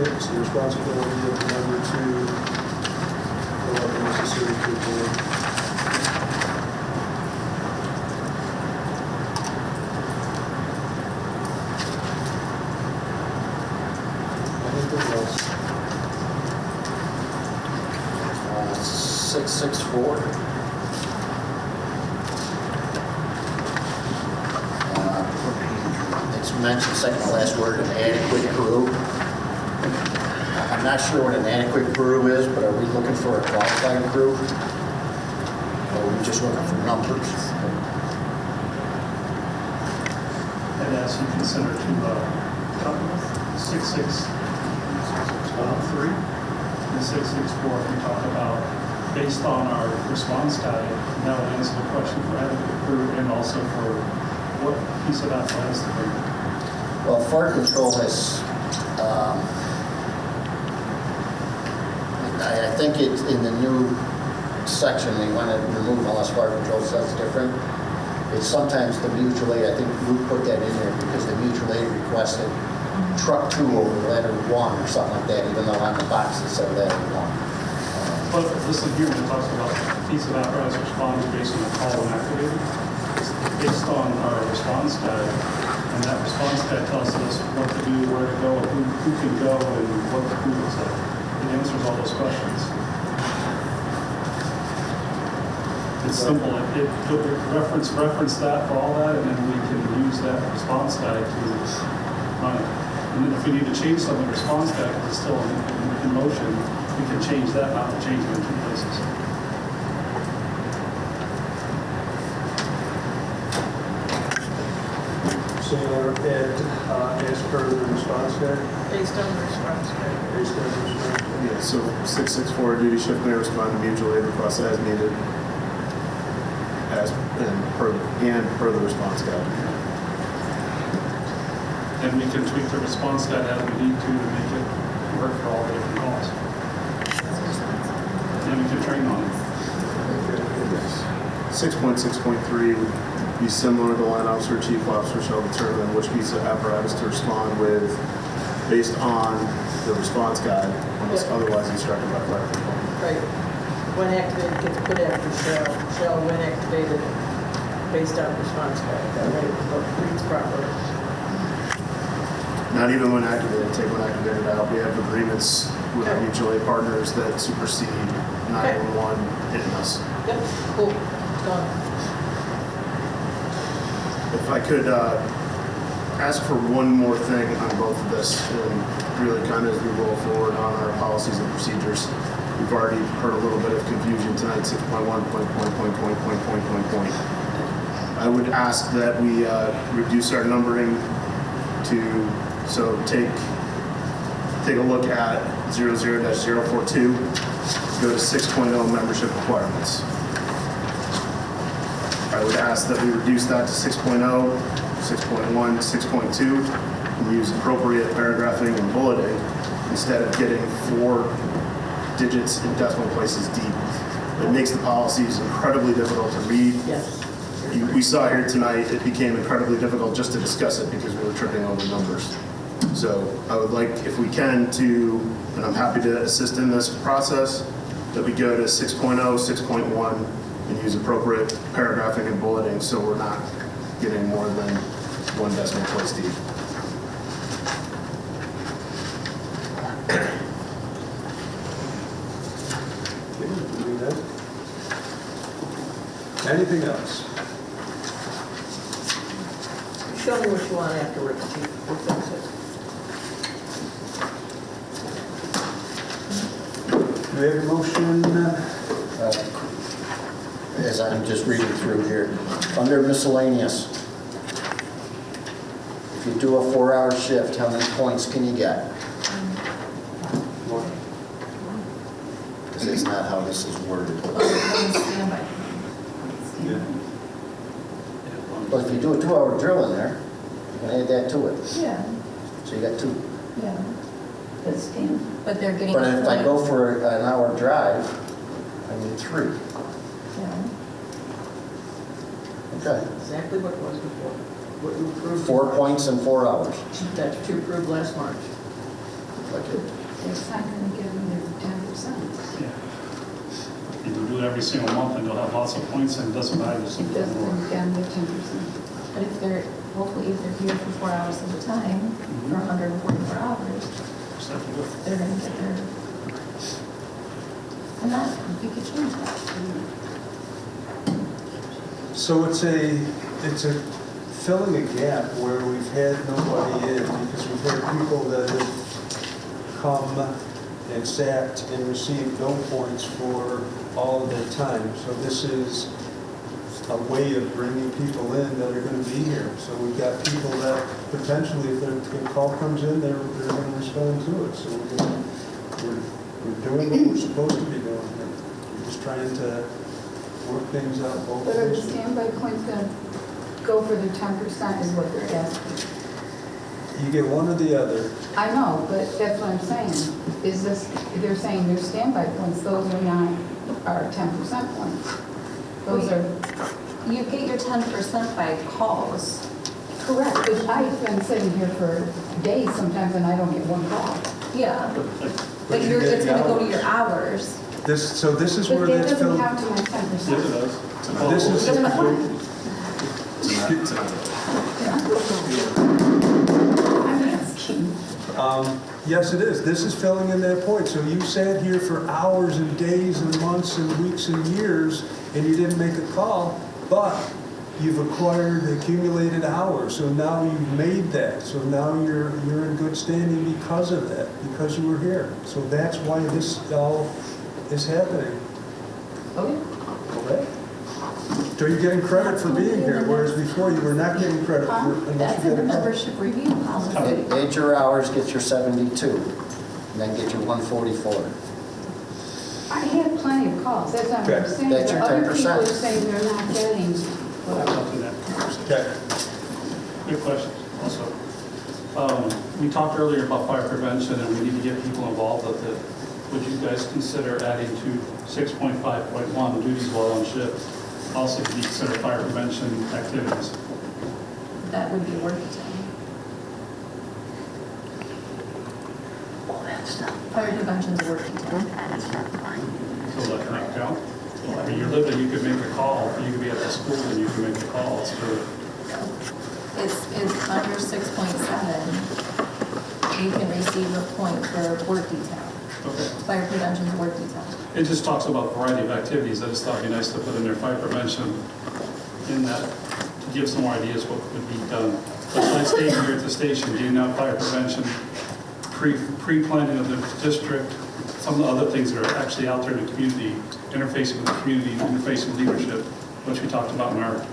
it's the responsibility of the member to fill out the necessary paperwork. Anything else? 664. It's mentioned, second to last word, an adequate crew. I'm not sure what an adequate crew is, but are we looking for a qualified crew? Or are we just looking for numbers? And as you consider to 6663 and 664, we talk about based on our response guide, that would answer the question for adequate crew and also for what piece of apparatus to bring. Well, fire control has, I think it's in the new section, they want to remove unless fire control says different. It's sometimes the mutual aid, I think we put that in there because the mutual aid requested truck 2 over letter 1 or something like that, even though on the box it said letter 1. But this is here, it talks about piece of apparatus responding based on the call when activated. It's based on our response guide, and that response guide tells us what to do, where to go, who can go, and what the crew looks like. It answers all those questions. It's simple. It reference that for all that, and then we can use that response guide to run it. And then if we need to change some of the response guide, because it's still in motion, we can change that, not to change it in 2 places. So you want to add, as per the response guide? Based on the response guide. Based on the response guide? Yeah, so 664, duty shift may respond to mutual aid requests as needed, and per the response guide. And we can tweak the response guide as we need to make it work for all the different calls. And we can train on it. 6.6.3 would be similar. The line officer, chief officer shall determine which piece of apparatus to respond with based on the response guide, unless otherwise instructed by fire control. Right. When activated gets put after shall when activated based on response guide. That way it reads properly. Not even when activated, take when activated out. We have agreements with our mutual aid partners that supersede 911 hitting us. Yep, cool. Done. If I could ask for one more thing on both of this, and really kind of as we roll forward on our policies and procedures. We've already heard a little bit of confusion tonight, 6.1, point. I would ask that we reduce our numbering to, so take a look at 00-042, go to 6.0 membership requirements. I would ask that we reduce that to 6.0, 6.1, 6.2, and use appropriate paragraphing and bulleting instead of getting 4 digits in decimal places deep. It makes the policies incredibly difficult to read. Yes. We saw here tonight, it became incredibly difficult just to discuss it because we were tripping over numbers. So I would like, if we can, to, and I'm happy to assist in this process, that we go to 6.0, 6.1, and use appropriate paragraphing and bulleting so we're not getting more than 1 decimal place deep. Anything else? Show me what you want afterwards, Chief. We'll fix it. Do we have a motion? As I'm just reading through here, under miscellaneous, if you do a 4-hour shift, how many points can you get? Because that's not how this is worded. Standby. Yeah. But if you do a 2-hour drill in there, you can add that to it. Yeah, So you got 2. yeah. But they're getting. But if I go points. for an hour drive, I need 3. Yeah. Okay. Exactly what it was before. What you approved. 4 points in 4 hours. That's what you approved last March. like it. It's not going to give them their 10%. Yeah. And you do it every single month and you'll have lots of points and it doesn't matter. It doesn't give them their 10%. But if they're, hopefully if they're here for 4 hours at a time, for 144 hours, they're gonna get their, and that, you could change that. So it's a filling a gap where we've had nobody in, because we've had people that have come and sat and received no points for all of their time. So this is a way of bringing people in that are going to be here. So we've got people that potentially, if their call comes in, they're going to respond to it. So we're doing what we're supposed to be doing. We're just trying to work things out both But are the ways. standby points going to go for their 10% is what they're asking? You get one or the other. I know, but that's what I'm saying. Is this, they're saying their standby points, those are not our 10% points. Those are You get your 10% by calls. correct, but I've been sitting here for days sometimes and I don't get one call. Yeah, but you get it's gonna go to hours. your hours. So this is But where that that's doesn't filled. count to my 10%. Yes, it does. This is, Doesn't matter. I'm asking. yes, it is. This is filling in that point. So you sat here for hours and days and months and weeks and years, and you didn't make a call, but you've acquired accumulated hours. So now you've made that. So now you're in good standing because of that, because you were here. So that's why this all is happening. Okay. Okay? So you're getting credit for being here, whereas before you were not getting credit for unless That's you in get the a call. membership review policy. Add your hours, get your 72, and then get your 144. I had plenty of calls, that's what I'm Okay. saying. That's But your other 10%. people are saying they're not getting what I'll do that. Okay. Good question also. We talked earlier about fire prevention and we need to get people involved with it. Would you guys consider adding to 6.5.1 duties while on shift? Also to consider fire prevention activities? That would be work time. Fire prevention's a working time. So that can count? I mean, you're living, you could make a call, you could be at the school and you can make the calls for, It's under 6.7, you can receive a point for work detail. okay. Fire prevention's work detail. It just talks about a variety of activities. I just thought it'd be nice to put in there fire prevention in that, to give some more ideas what could be done. Besides staying here at the station, doing out fire prevention, pre-planning of the district, some of the other things that are actually out there in the community, interfacing with the community, interfacing with leadership, which we talked about in our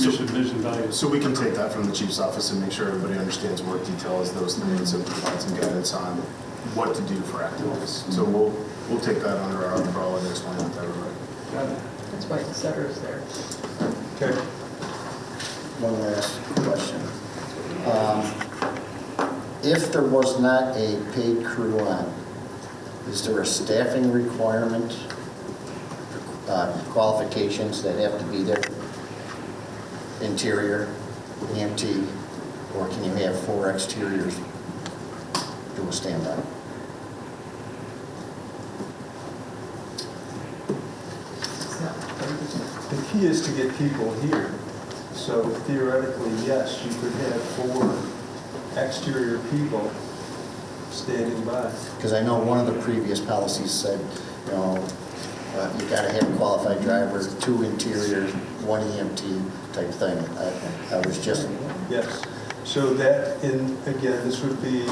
mission, vision, values. So we can take that from the chief's office and make sure everybody understands work detail as those things and provide some guidance on what to do for activities. So we'll take that under our umbrella and explain it to everybody. That's why the setter is there. Okay. One last question. If there was not a paid crew on, is there a staffing requirement, qualifications that have to be there? Interior, EMT, or can you have 4 exteriors do a standby? The key is to get people here. So theoretically, yes, you could have 4 exterior people standing by. Because I know one of the previous policies said, you know, you got to have a qualified driver, 2 interiors, 1 EMT type thing. I was just, Yes. So that, again, this would be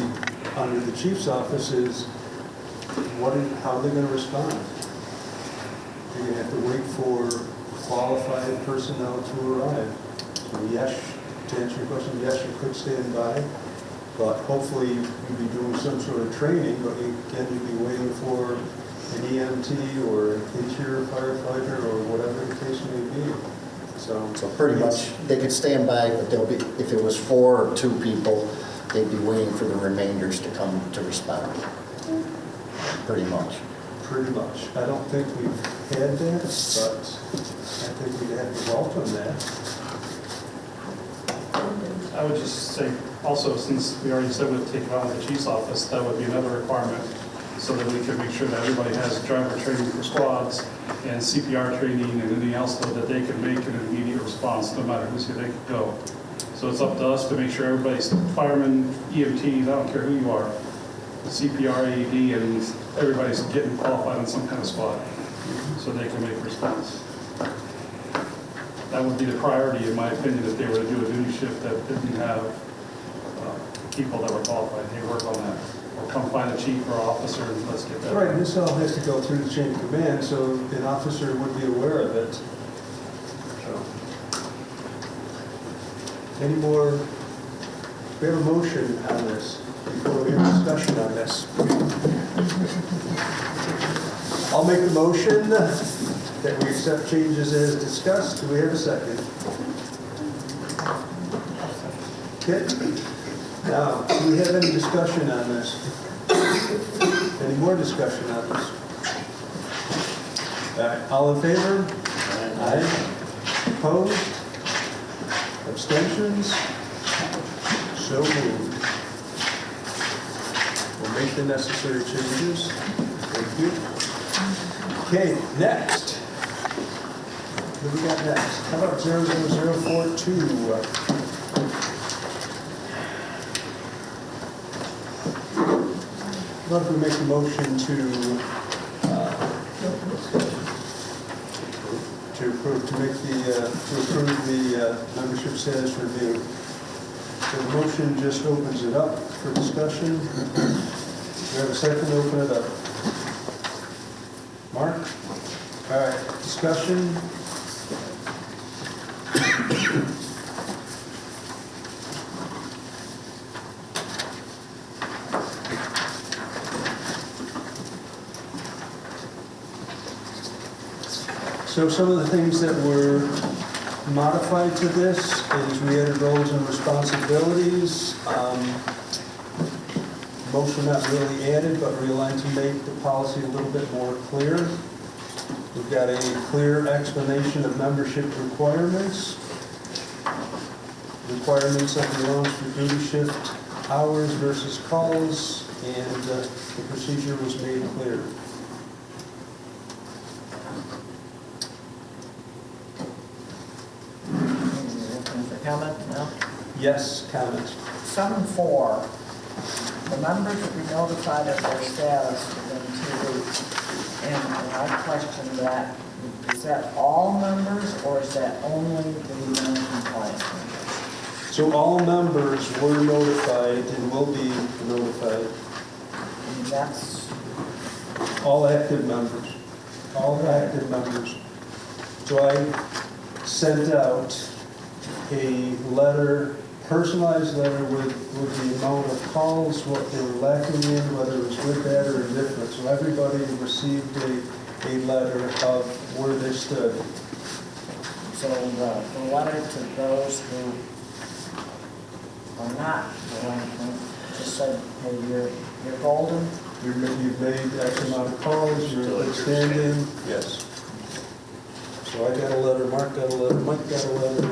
under the chief's office is how they're going to respond. You're going to have to wait for qualified personnel to arrive. So yes, to answer your question, yes, you could stand by, but hopefully you'd be doing some sort of training, but again, you'd be waiting for an EMT or an interior firefighter or whatever the case may be. So pretty much, they could stand by, but they'll be, if it was 4 or 2 people, they'd be waiting for the remainders to come to respond. Pretty much. Pretty much. I don't think we've had that, but I think we'd have to welcome that. I would just say, also, since we already said we'd take it out of the chief's office, that would be another requirement, so that we can make sure that everybody has driver training for squads and CPR training and anything else so that they can make an immediate response, no matter who's here, they can go. So it's up to us to make sure everybody's firemen, EMTs, I don't care who you are, CPR, AED, and everybody's getting qualified on some kind of squad, so they can make a response. That would be the priority, in my opinion, if they were to do a duty shift that didn't have people that were qualified. They work on that. Or come find a chief or officer and let's get that. Right, and this all has to go through the chain of command, so an officer would be aware of it. So, any more, we have a motion on this, before we have discussion on this. I'll make the motion that we accept changes as discussed. Do we have a second? Okay. Now, do we have any discussion on this? Any more discussion on this? All right, all in favor? Aye. Opposed? Abstentions? So moved. We'll make the necessary changes. Thank you. Okay, next. What do we got next? How about 00042? What if we make a motion to approve the membership status review? So the motion just opens it up for discussion. We have a second to open it up. Mark? All right, discussion. So some of the things that were modified to this is we added roles and responsibilities. Most were not really added, but realigned to make the policy a little bit more clear. We've got a clear explanation of membership requirements. Requirements of the allowance for duty shift hours versus calls, and the procedure was made clear. Comment now? Yes, comment. 7.4, the members will be notified of their status within 2 weeks. And I question that, is that all members or is that only the non-compliant members? So all members were notified and will be notified. And that's, All active members. All active members. So I sent out a letter, personalized letter with the amount of calls, what they were lacking in, whether it was good, bad, or indifferent. So everybody received a letter of where they stood. so the letter to those who are not delinquent just said, hey, you're golden. You've made X amount of calls, you're in good standing. Yes. So I got a letter, Mark got a letter, Mike got a letter.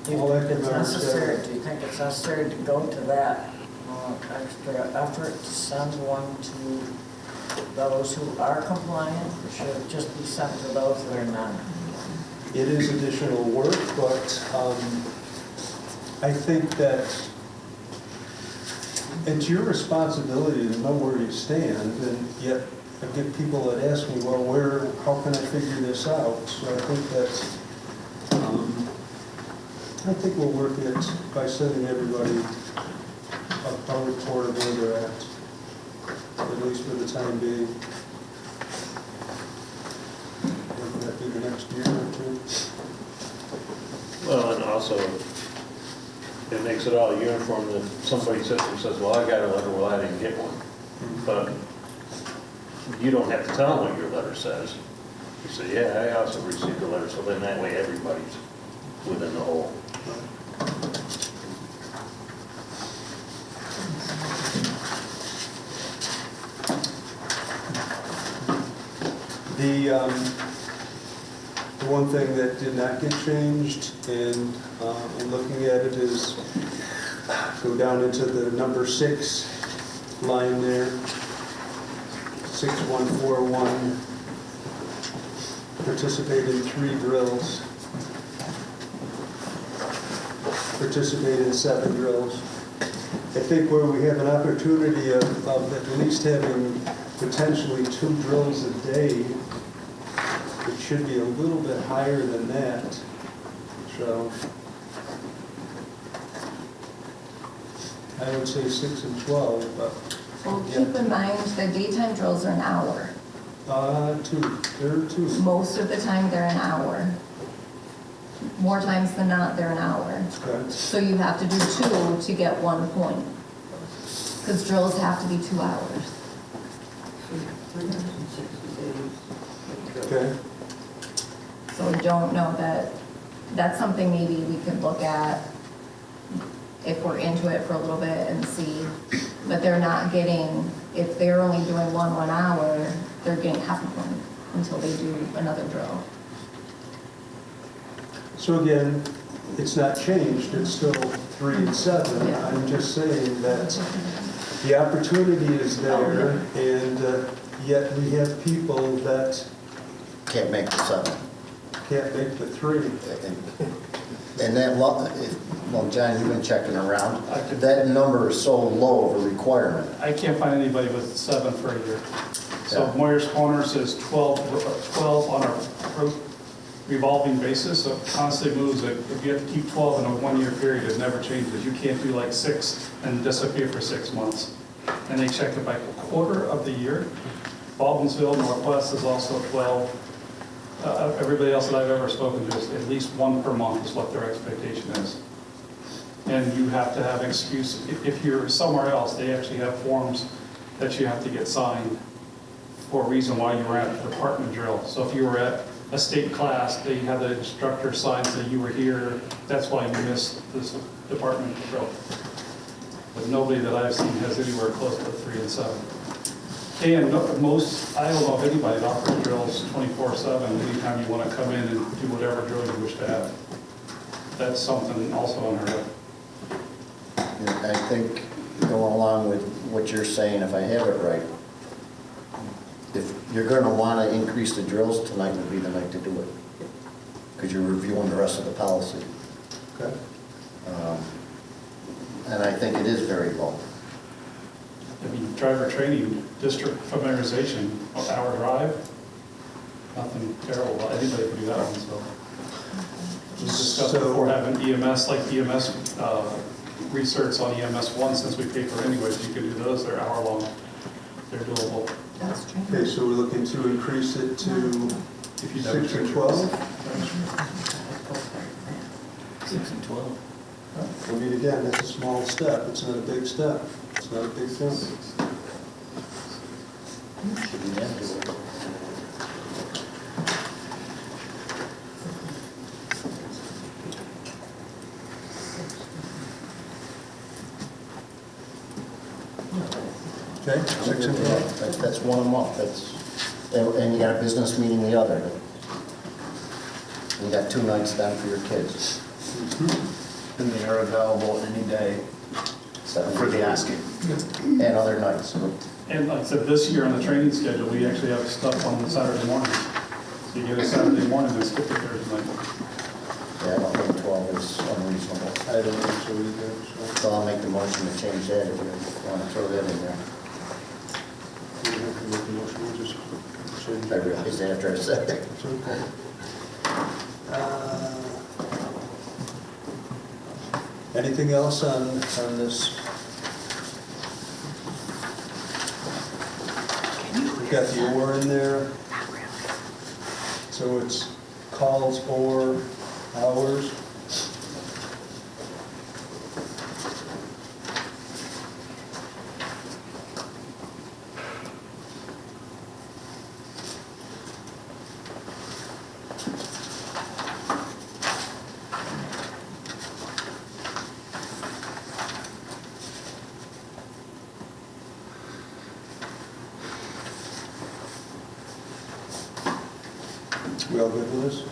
Do you think it's necessary to go to that extra effort to send one to those who are compliant, or should it just be sent to those that are not? It is additional work, but I think that it's your responsibility to know where you stand, and yet I get people that ask me, well, how can I figure this out? So I think that's, I think we'll work it by sending everybody a report of where they're at least for the time being. Whether that be the next year or two. Well, and also, it makes it all uniform that somebody says, well, I got a letter, well, I didn't get one. But you don't have to tell them what your letter says. You say, yeah, I also received a letter, so then that way everybody's within the whole. The one thing that did not get changed, and in looking at it, is go down into the number 6 line there, 6141, participate in 3 drills, participate in 7 drills. I think where we have an opportunity of at least having potentially 2 drills a day, it should be a little bit higher than that. So I would say 6 and 12, but Well, keep in mind, the daytime drills are an hour. 2. There are 2. Most of the time, they're an hour. More times than not, they're an hour. Okay. So you have to do 2 to get 1 point. Because drills have to be 2 hours. 360 days. Okay. So I don't know that's something maybe we could look at if we're into it for a little bit and see. But they're not getting, if they're only doing 1 hour, they're getting half a point until they do another drill. So again, it's not changed, it's still 3 and 7. Yeah. I'm just saying that the opportunity is there, and yet we have people that Can't make the 7. can't make the 3. And that, well, John, you've been checking around. That number is so low of a requirement. I can't find anybody with 7 for a year. So Yeah. Moyer's Corner says 12 on a revolving basis, so it constantly moves. Like, if you have to keep 12 in a 1-year period, it never changes. You can't do like 6 and disappear for 6 months. And they check it by quarter of the year. Baldwinsville Northwest is also 12. Everybody else that I've ever spoken to is at least 1 per month is what their expectation is. And you have to have excuse. If you're somewhere else, they actually have forms that you have to get signed for a reason why you were at the department drill. So if you were at a state class, they have the instructor sign that you were here, that's why you missed this department drill. But nobody that I've seen has anywhere close to 3 and 7. And most, I don't know if anybody that offers drills 24/7, anytime you want to come in and do whatever drill you wish to have. That's something also unheard of. I think going along with what you're saying, if I have it right, if you're going to want to increase the drills, tonight would be the night to do it. Because you're reviewing the rest of the policy. Okay. And I think it is very low. I mean, driver training, district familiarization, hour drive, nothing terrible, but anybody can do that one, so. We discussed before having EMS, like EMS research on EMS 1, since we pay for it anyways, you can do those, they're hour long, they're doable. That's true. Okay, so we're looking to increase it to If you 6 and 12? 6 and 12. I mean, again, that's a small step, it's not a big step, it's not a big jump. Should be them do it. Okay, 6 and 12? That's 1 a month, and you got a business meeting the other. You got 2 nights down for your kids. And they are available any day for the asking. And other nights. And like I said, this year on the training schedule, we actually have stuff on Saturday morning. So you get a Saturday morning and skip a Thursday night. Yeah, I don't think 12 is unreasonable. I don't think so either, so So I'll make the motion to change that if you want to throw that in there. we don't have to make a motion, we'll just change I it. realized after I said it. It's okay. Anything else on this? We've got the or in there. So it's calls or hours. We all good with this?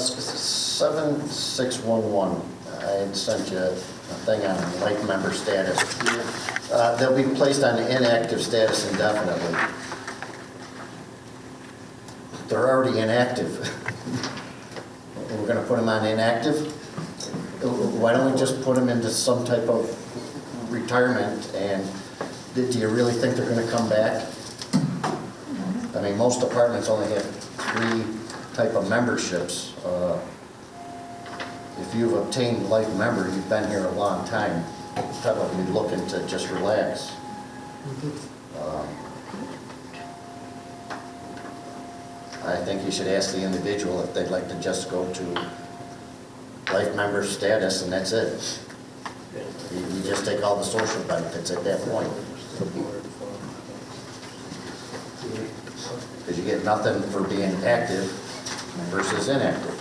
7611, I had sent you a thing on life member status. They'll be placed on inactive status indefinitely. They're already inactive. We're going to put them on inactive? Why don't we just put them into some type of retirement, and do you really think they're going to come back? I mean, most departments only have 3 type of memberships. If you've obtained life member, you've been here a long time, probably looking to just relax. I think you should ask the individual if they'd like to just go to life member status, and that's it. You just take all the social benefits at that point. Because you get nothing for being active versus inactive.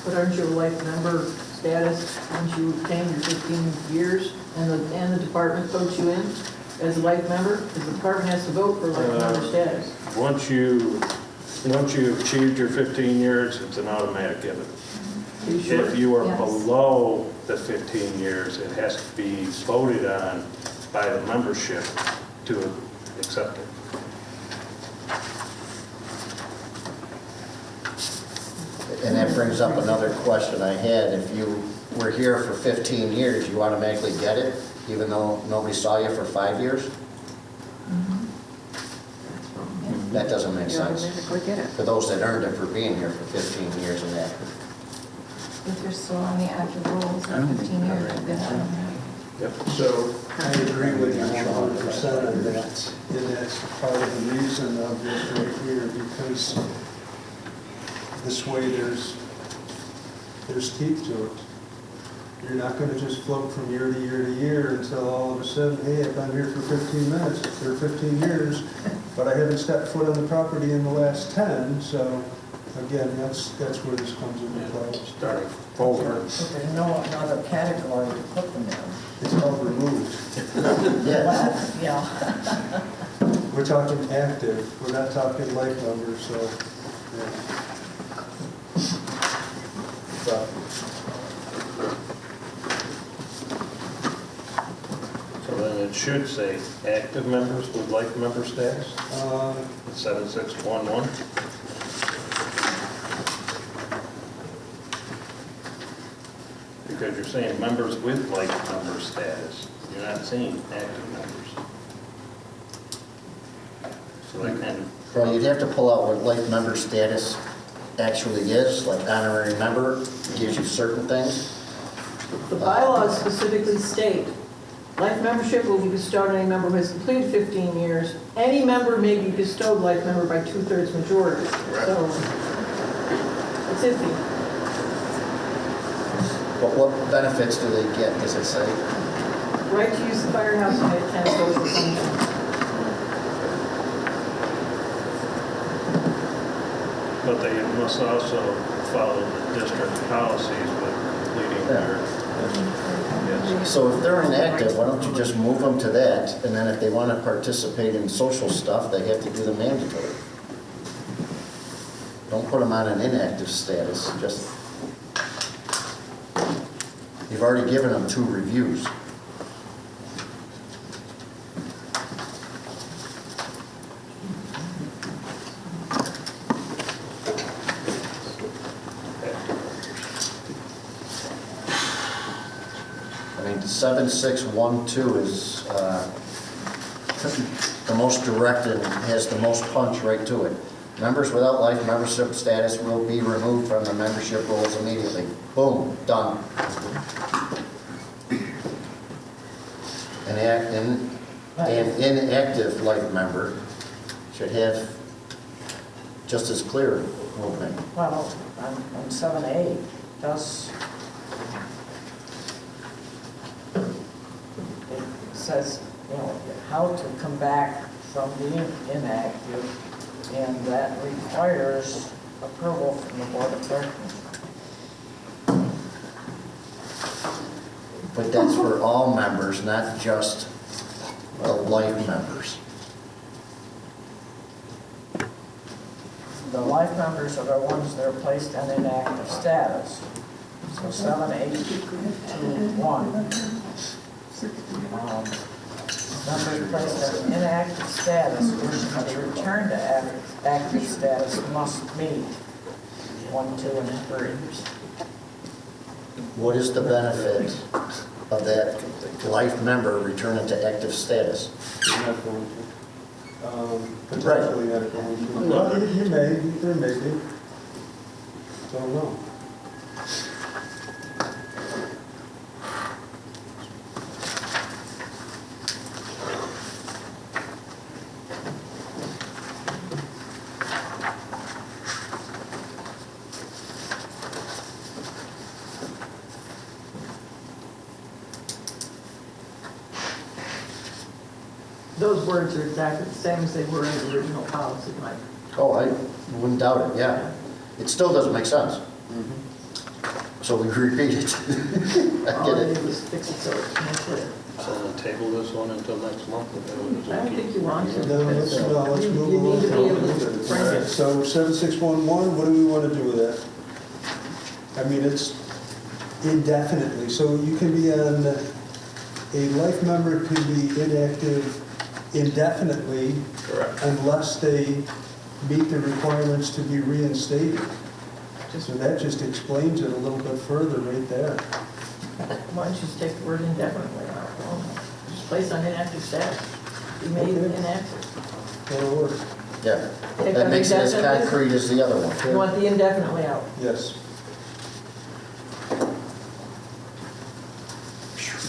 But aren't you a life member status once you obtain your 15 years and the department votes you in as a life member? Because the department has to vote for life member status. Once you've achieved your 15 years, it's an automatic given. Are you sure? If you are Yes. below the 15 years, it has to be voted on by the membership to accept it. And that brings up another question I had. If you were here for 15 years, you automatically get it, even though nobody saw you for 5 years? That doesn't make sense. For those that earned it for being here for 15 years and that. If you're still on the active rolls for 15 years, you're good. Yep. So I agree with you 100% on that. And that's part of the reason of this right here, because this way there's teeth to it. You're not going to just float from year to year to year until all of a sudden, hey, I've been here for 15 minutes, or 15 years, but I haven't stepped foot on the property in the last 10. So again, that's where this comes into play. Starting forward. But there's no other category to put them in. It's called removed. Yes. Well, yeah. We're talking active, we're not talking life numbers, so, yeah. So, So then it should say active members with life member status, 7611. Because you're saying members with life member status, you're not saying active members. So I kind of, Well, you'd have to pull out what life member status actually is, like honorary member, gives you certain things. The bylaws specifically state, life membership will be bestowed on any member who has completed 15 years. Any member may be bestowed life member by 2/3 majority. So it's iffy. But what benefits do they get, does it say? Right to use the firehouse and attend social functions. but they must also follow the district policies with completing their, yes. So if they're inactive, why don't you just move them to that, and then if they want to participate in social stuff, they have to do the mandatory. Don't put them on an inactive status, just, you've already given them 2 reviews. I mean, 7612 is the most direct and has the most punch right to it. Members without life membership status will be removed from the membership rolls immediately. Boom, done. An inactive life member should have just as clear movement. Well, on 7A, does, it says, you know, how to come back from being inactive, and that requires approval from the Board of Directors. But that's for all members, not just life members. The life members are the ones that are placed on inactive status. So 7821. Members placed on inactive status wishing to return to active status must meet 1, 2, and 3. What is the benefit of that life member returning to active status? You're not going to. Potentially not going to. Well, you may, there may be. Don't know. Those words are exactly the same as they were in the original policy, Mike. Oh, I wouldn't doubt it, yeah. It still doesn't make sense. So we repeat it. I All get I it. did was fix it so it's more clear. So we'll table this one until next month? I don't think you want to. No, let's move You need to be along. able to frame All right, it. so 7611, what do we want to do with that? I mean, it's indefinitely, so you can be on, a life member can be inactive indefinitely Correct. unless they meet the requirements to be reinstated. So that just explains it a little bit further right there. Why don't you just take the word indefinitely out? Well, just place on inactive status. Be made Okay. inactive. That'll work, Yeah. Take That out makes it as indefinitely. concrete as the other one. You want the indefinitely out. yes.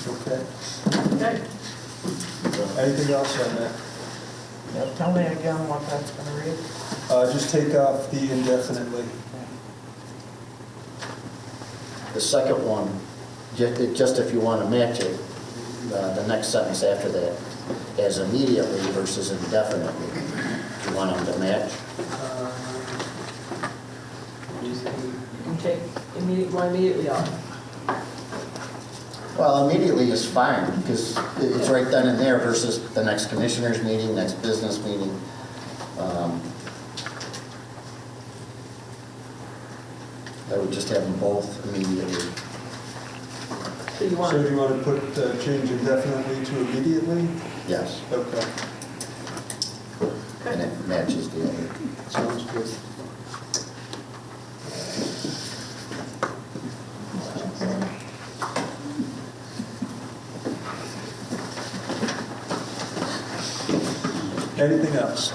Okay, Okay. anything else on that? Now, tell me again what that's going to read. Just take off the indefinitely. The second one, just if you want to match it, the next sentence after that, as immediately versus indefinitely. Do you want them to match? You can take immediately off. Well, immediately is fine, because it's right then and there versus the next commissioners meeting, next business meeting. I would just have them both immediately. So you So want, do you want to put change indefinitely to immediately? Yes, Okay, and it matches the other. sounds good. Anything else?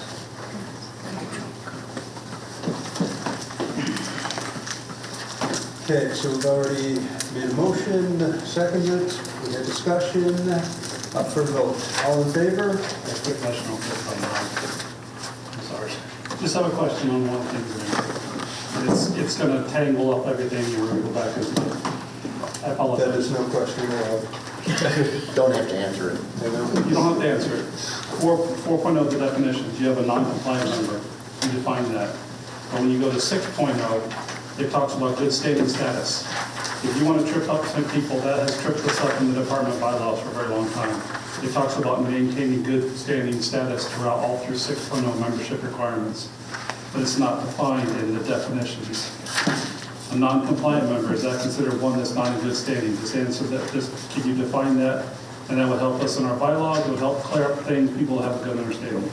Okay, so we've already made a motion, seconded, we had discussion, up for vote. All in favor? A quick question real quick on that. I'm sorry. Just have a question on one thing. It's going to tangle up everything, and we're going to go back and I That apologize. is no question allowed. Don't have to answer it. You know? You don't have to answer it. 4.0, the definitions, you have a non-compliant member, you define that. But when you go to 6.0, it talks about good standing status. If you want to trip up some people, that has tripped us up in the department bylaws for a very long time. It talks about maintaining good standing status throughout all through 6.0 membership requirements, but it's not defined in the definitions. A non-compliant member, is that considered one that's not in good standing? Just answer that, just can you define that? And that would help us in our bylaws, it would help clear up things, people have a good understanding.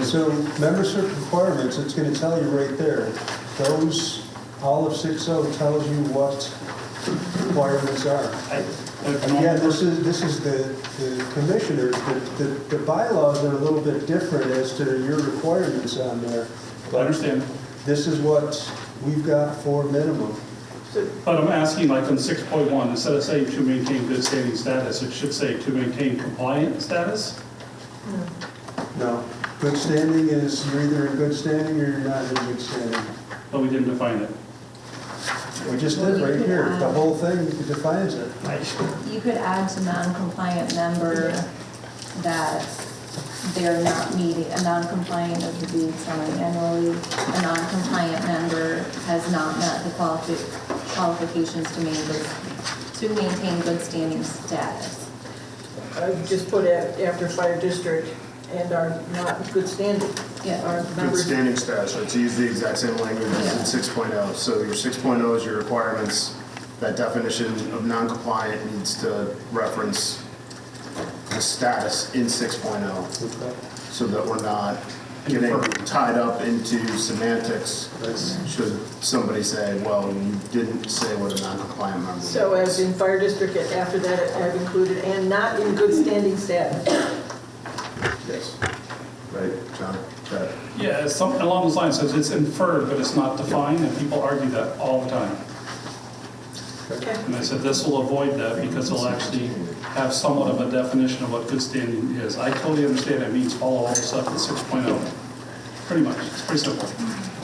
So membership requirements, it's going to tell you right there. Those, all of 6.0 tells you what requirements are. Again, this is the commissioners, the bylaws are a little bit different as to your requirements on there. I understand. This is what we've got for minimum. But I'm asking, like on 6.1, instead of saying to maintain good standing status, it should say to maintain compliant status? No, good standing is you're either in good standing or you're not in good standing. But we didn't define it. We just Well, did you right could here, add- the whole thing defines it. You could add to non-compliant member that they're not meeting, a non-compliant of the deed selling annually, a non-compliant member has not met the qualifications to maintain good standing status. just put after fire district and are not in good standing. Yeah. Are Good members, standing status, right, to use the exact same language as in 6.0. So your 6.0 is your requirements. That definition of non-compliant needs to reference the status in 6.0 so that we're not getting tied up into semantics. Should somebody say, well, you didn't say what a non-compliant member was. so as in fire district, and after that I've included, and not in good standing status. Yes. Right, John? That- Yeah, it's something along those lines, says it's inferred, but it's not defined, and people argue that all the time. Okay. And I said, this will avoid that because it'll actually have somewhat of a definition of what good standing is. I totally understand it means follow all the stuff in 6.0. Pretty much, it's pretty simple.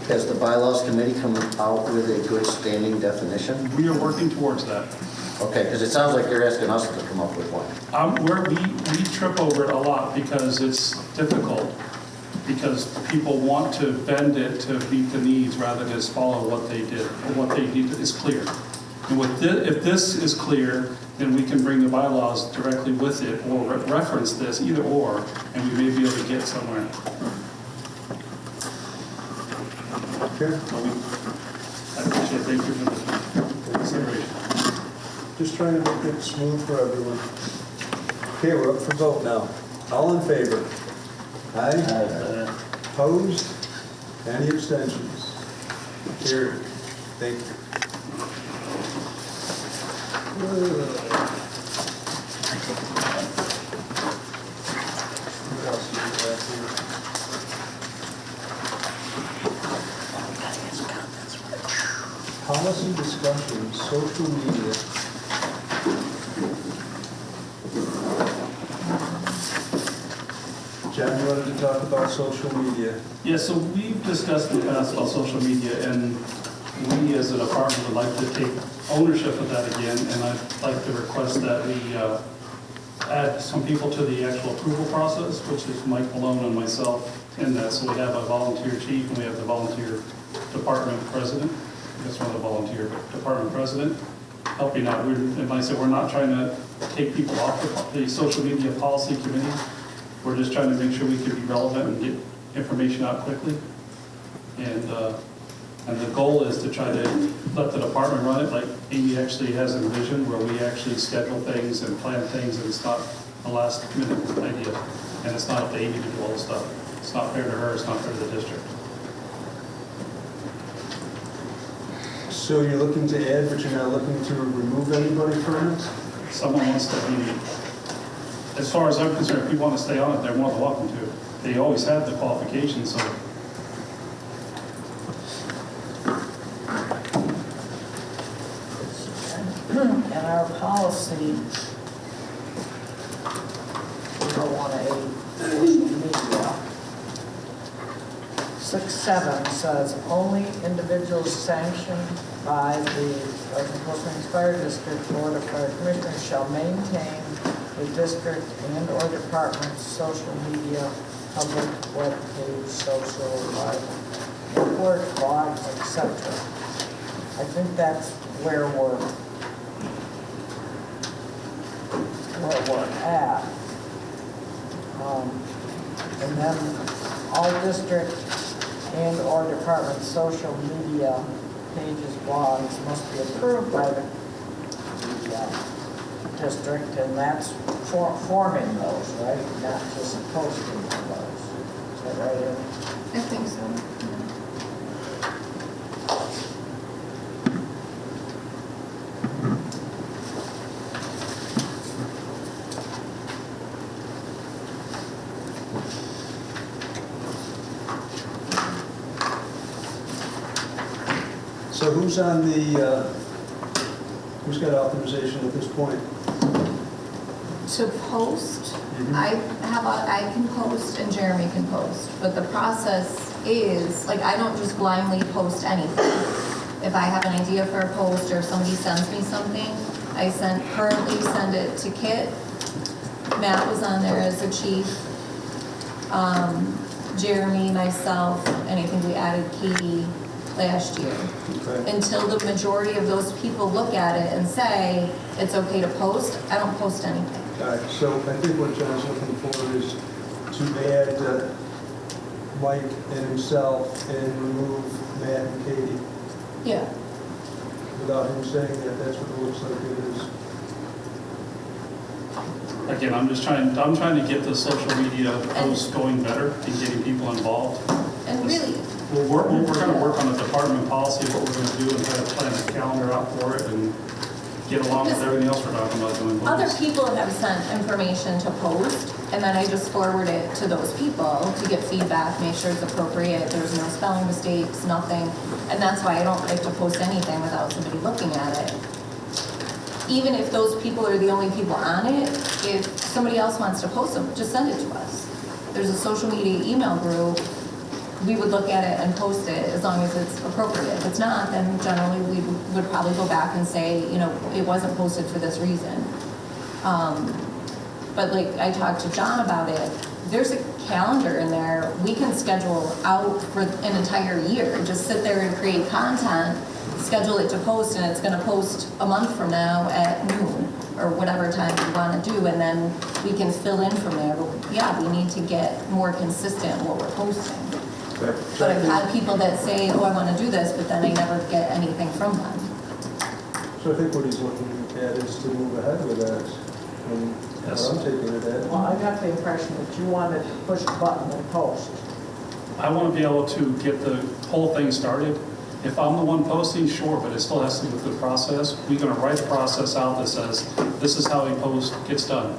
Has the bylaws committee come out with a good standing definition? We are working towards that. Okay, because it sounds like you're asking us to come up with one. We trip over it a lot because it's difficult, because people want to bend it to meet the needs rather than just follow what they did, or what they need is clear. And with if this is clear, then we can bring the bylaws directly with it or reference this, either or, and we may be able to get somewhere. Okay. I appreciate it. Thank you for the consideration. Just trying to make it smooth for everyone. Okay, we're up for vote now. All in favor? Aye. Opposed? Any abstentions? Carried. Thank you. What else do we have here? Policy discussion, social media. John, you wanted to talk about social media. Yeah, so we've discussed in the past about social media, and we as a department would like to take ownership of that again, and I'd like to request that we add some people to the actual approval process, which is Mike Malone and myself in that. So we have a volunteer chief and we have the volunteer department president. That's one of the volunteer department president helping out. And like I said, we're not trying to take people off the social media policy committee. We're just trying to make sure we can be relevant and get information out quickly. And the goal is to try to let the department run it like Amy actually has envisioned, where we actually schedule things and plan things, and it's not a last minute idea. And it's not up to Amy to do all the stuff. It's not fair to her, it's not fair to the district. So you're looking to add, but you're not looking to remove anybody from it? Someone wants to be, as far as I'm concerned, if you want to stay on it, they're more than welcome to. They always have the qualifications, so. And our policy, 01A, social media, 6.7 says only individuals sanctioned by the Coast Springs Fire District Board of Fire Commissioners shall maintain the district and/or department's social media, public webpage, social life, report, blog, etc. I think that's where we're at. And then all district and/or department social media pages, blogs must be approved by the district, and that's forming those, right? Not just posting those. Is that right, Amy? I think so. So who's on the, who's got authorization at this point? To post, I can post and Jeremy can post, but the process is, like, I don't just blindly post anything. If I have an idea for a post or if somebody sends me something, I currently send it to Kit. Matt was on there as the chief. Jeremy, myself, and I think we added Katie last year. Okay. Until the majority of those people look at it and say, it's okay to post, I don't post anything. All right, so I think what John's looking for is to add Mike and himself and remove Matt and Katie, Yeah. without him saying that that's what it looks like it is. Again, I'm trying to get the social media posts going better and getting people involved. And really, We're going to work on a department policy of what we're going to do and try to plan a calendar out for it and get along with everything else we're talking about doing. other people have sent information to post, and then I just forward it to those people to get feedback, make sure it's appropriate, there's no spelling mistakes, nothing. And that's why I don't like to post anything without somebody looking at it. Even if those people are the only people on it, if somebody else wants to post them, just send it to us. There's a social media email group. We would look at it and post it as long as it's appropriate. If it's not, then generally we would probably go back and say, you know, it wasn't posted for this reason. But like I talked to John about it, there's a calendar in there. We can schedule out for an entire year. Just sit there and create content, schedule it to post, and it's gonna post a month from now at noon or whatever time we wanna do, and then we can fill in from there. But yeah, we need to get more consistent what we're posting. But I've had people that say, oh, I want to do this, but then I never get anything from them. So I think what he's looking at is to move ahead with that. And what I'm taking it at. Well, I got the impression that you wanted to push the button and post. I want to be able to get the whole thing started. If I'm the one posting, sure, but it still has to be with the process. We're going to write a process out that says, this is how a post gets done.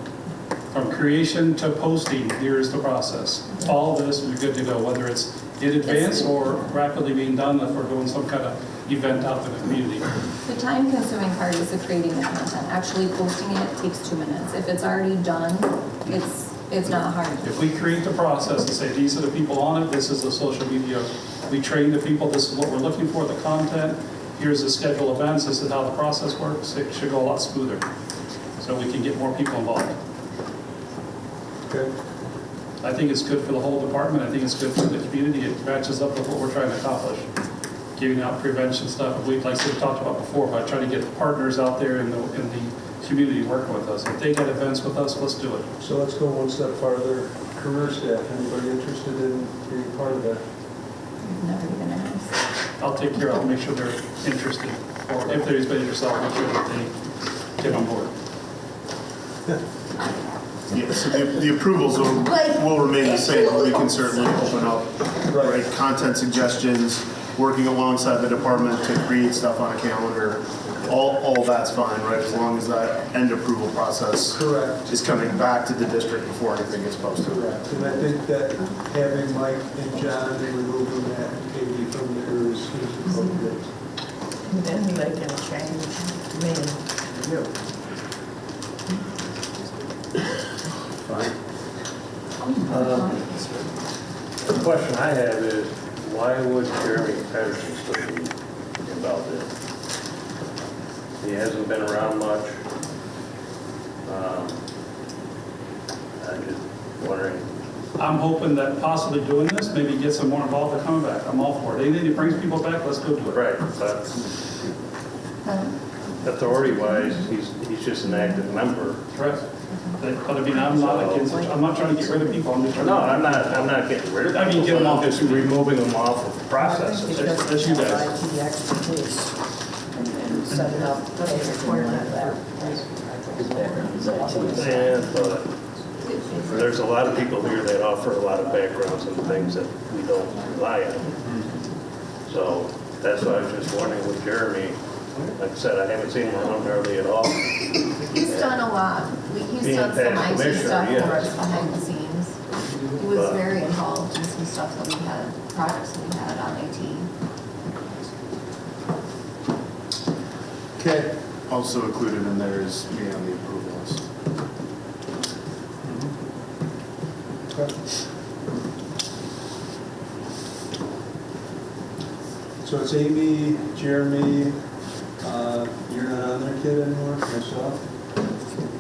From creation to posting, here's the process. Follow this and you're good to go, whether it's in advance or rapidly being done if we're doing some kind of event out in the community. The time-consuming part is the creating the content. Actually posting it takes 2 minutes. If it's already done, it's not hard. If we create the process and say, these are the people on it, this is the social media, we train the people, this is what we're looking for, the content, here's the schedule of events, this is how the process works, it should go a lot smoother. So we can get more people involved. Okay. I think it's good for the whole department. I think it's good for the community. It matches up with what we're trying to accomplish. Giving out prevention stuff. We, like we talked about before, by trying to get partners out there in the community working with us. If they get events with us, let's do it. So let's go one step farther. Career staff, anybody interested in being part of that? Never even asked. I'll take care of it, make sure they're interested. Or if there's been yourself, make sure that they get on board. Yes, so the approvals will remain the same. We can certainly open up, right, content suggestions, working alongside the department to create stuff on a calendar. All that's fine, right, as long as that end approval process Correct. is coming back to the district before anything gets posted. Correct. And I think that having Mike and John and removing Matt and Katie from there is appropriate. And then they can change me to you. The question I have is, why would Jeremy Patterson still be involved in it? He hasn't been around much. I'm just wondering. I'm hoping that possibly doing this, maybe get some more involved in coming back. I'm all for it. Anything that brings people back, let's go do it. Right, but authority-wise, he's just an active member. Correct. But I mean, I'm not against it. I'm not trying to get rid of people. I'm just trying to. No, I'm not getting rid of them. I mean, get them off. Just removing them off of the process. Because That's you guys. IT expertise and setting up a requirement that. Yeah, but there's a lot of people here that offer a lot of backgrounds and things that we don't rely on. So that's why I was just wondering with Jeremy. Like I said, I haven't seen him around hardly at all. He's done a lot. He's Being done some past IT commissioner, stuff yes. for us behind the scenes. He was very involved in some stuff that we had, projects that we had on IT. Okay. Also included in there is me on the approval list. Okay. So it's Amy, Jeremy, you're not on there, kid, anymore, yourself?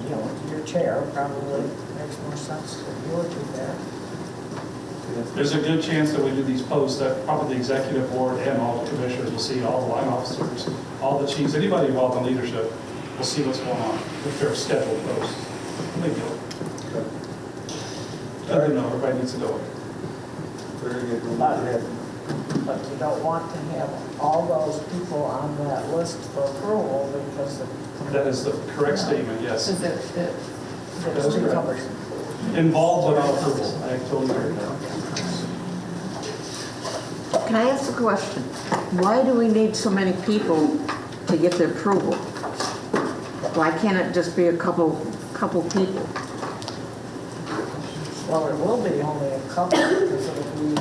You know, your chair probably makes more sense than your two there. There's a good chance that we do these posts that probably the executive board and all the commissioners will see, all the line officers, all the chiefs, anybody involved in leadership will see what's going on if they're scheduled posts. big deal. Okay. I don't know, everybody needs to know. Very good. We'll But- have- But you don't want to have all those people on that list for approval because That is the correct statement, yes. it's That's too correct. cumbersome. Involved without approval, I totally agree. Can I ask a question? Why do we need so many people to get the approval? Why can't it just be a couple people? Well, it will be only a couple because it'll be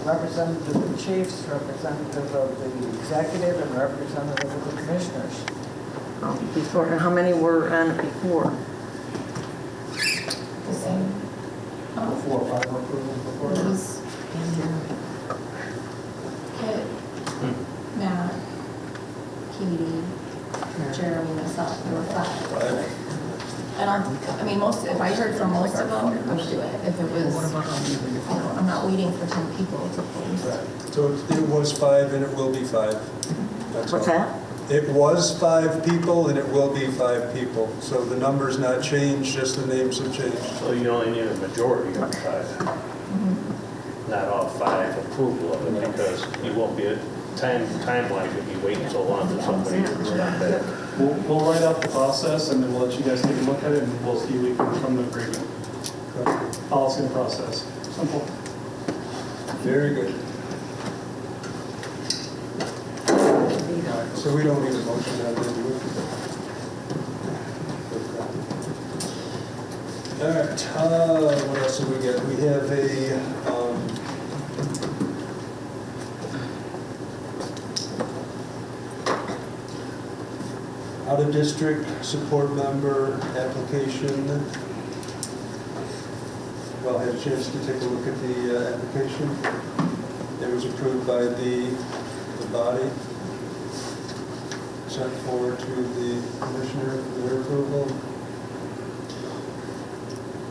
representative of the chiefs, representative of the executive, and representative of the commissioners. Before, how many were on it before? The same. 4 or 5 were approved before. It was Kit, Matt, Katie, Jeremy, myself, there were 5. I mean, if I heard from most of them, I would do it. If it was, I'm not waiting for 10 people to post. So it was 5 and it will be 5. That's What's all. that? It was 5 people and it will be 5 people. So the number's not changed, just the names have changed. So you only need a majority of 5. Not all 5 approval of it, because you won't be, time-wise, you'll be waiting so long for somebody to respond back. We'll write out the process and then we'll let you guys take a look at it and we'll see if we can come to an agreement. Policy and process, simple. Very good. So we don't need a motion on that, do we? All right, what else have we got? We have a, out-of-district support member application. Well, I had a chance to take a look at the application. It was approved by the body. Sent forward to the commissioner for their approval.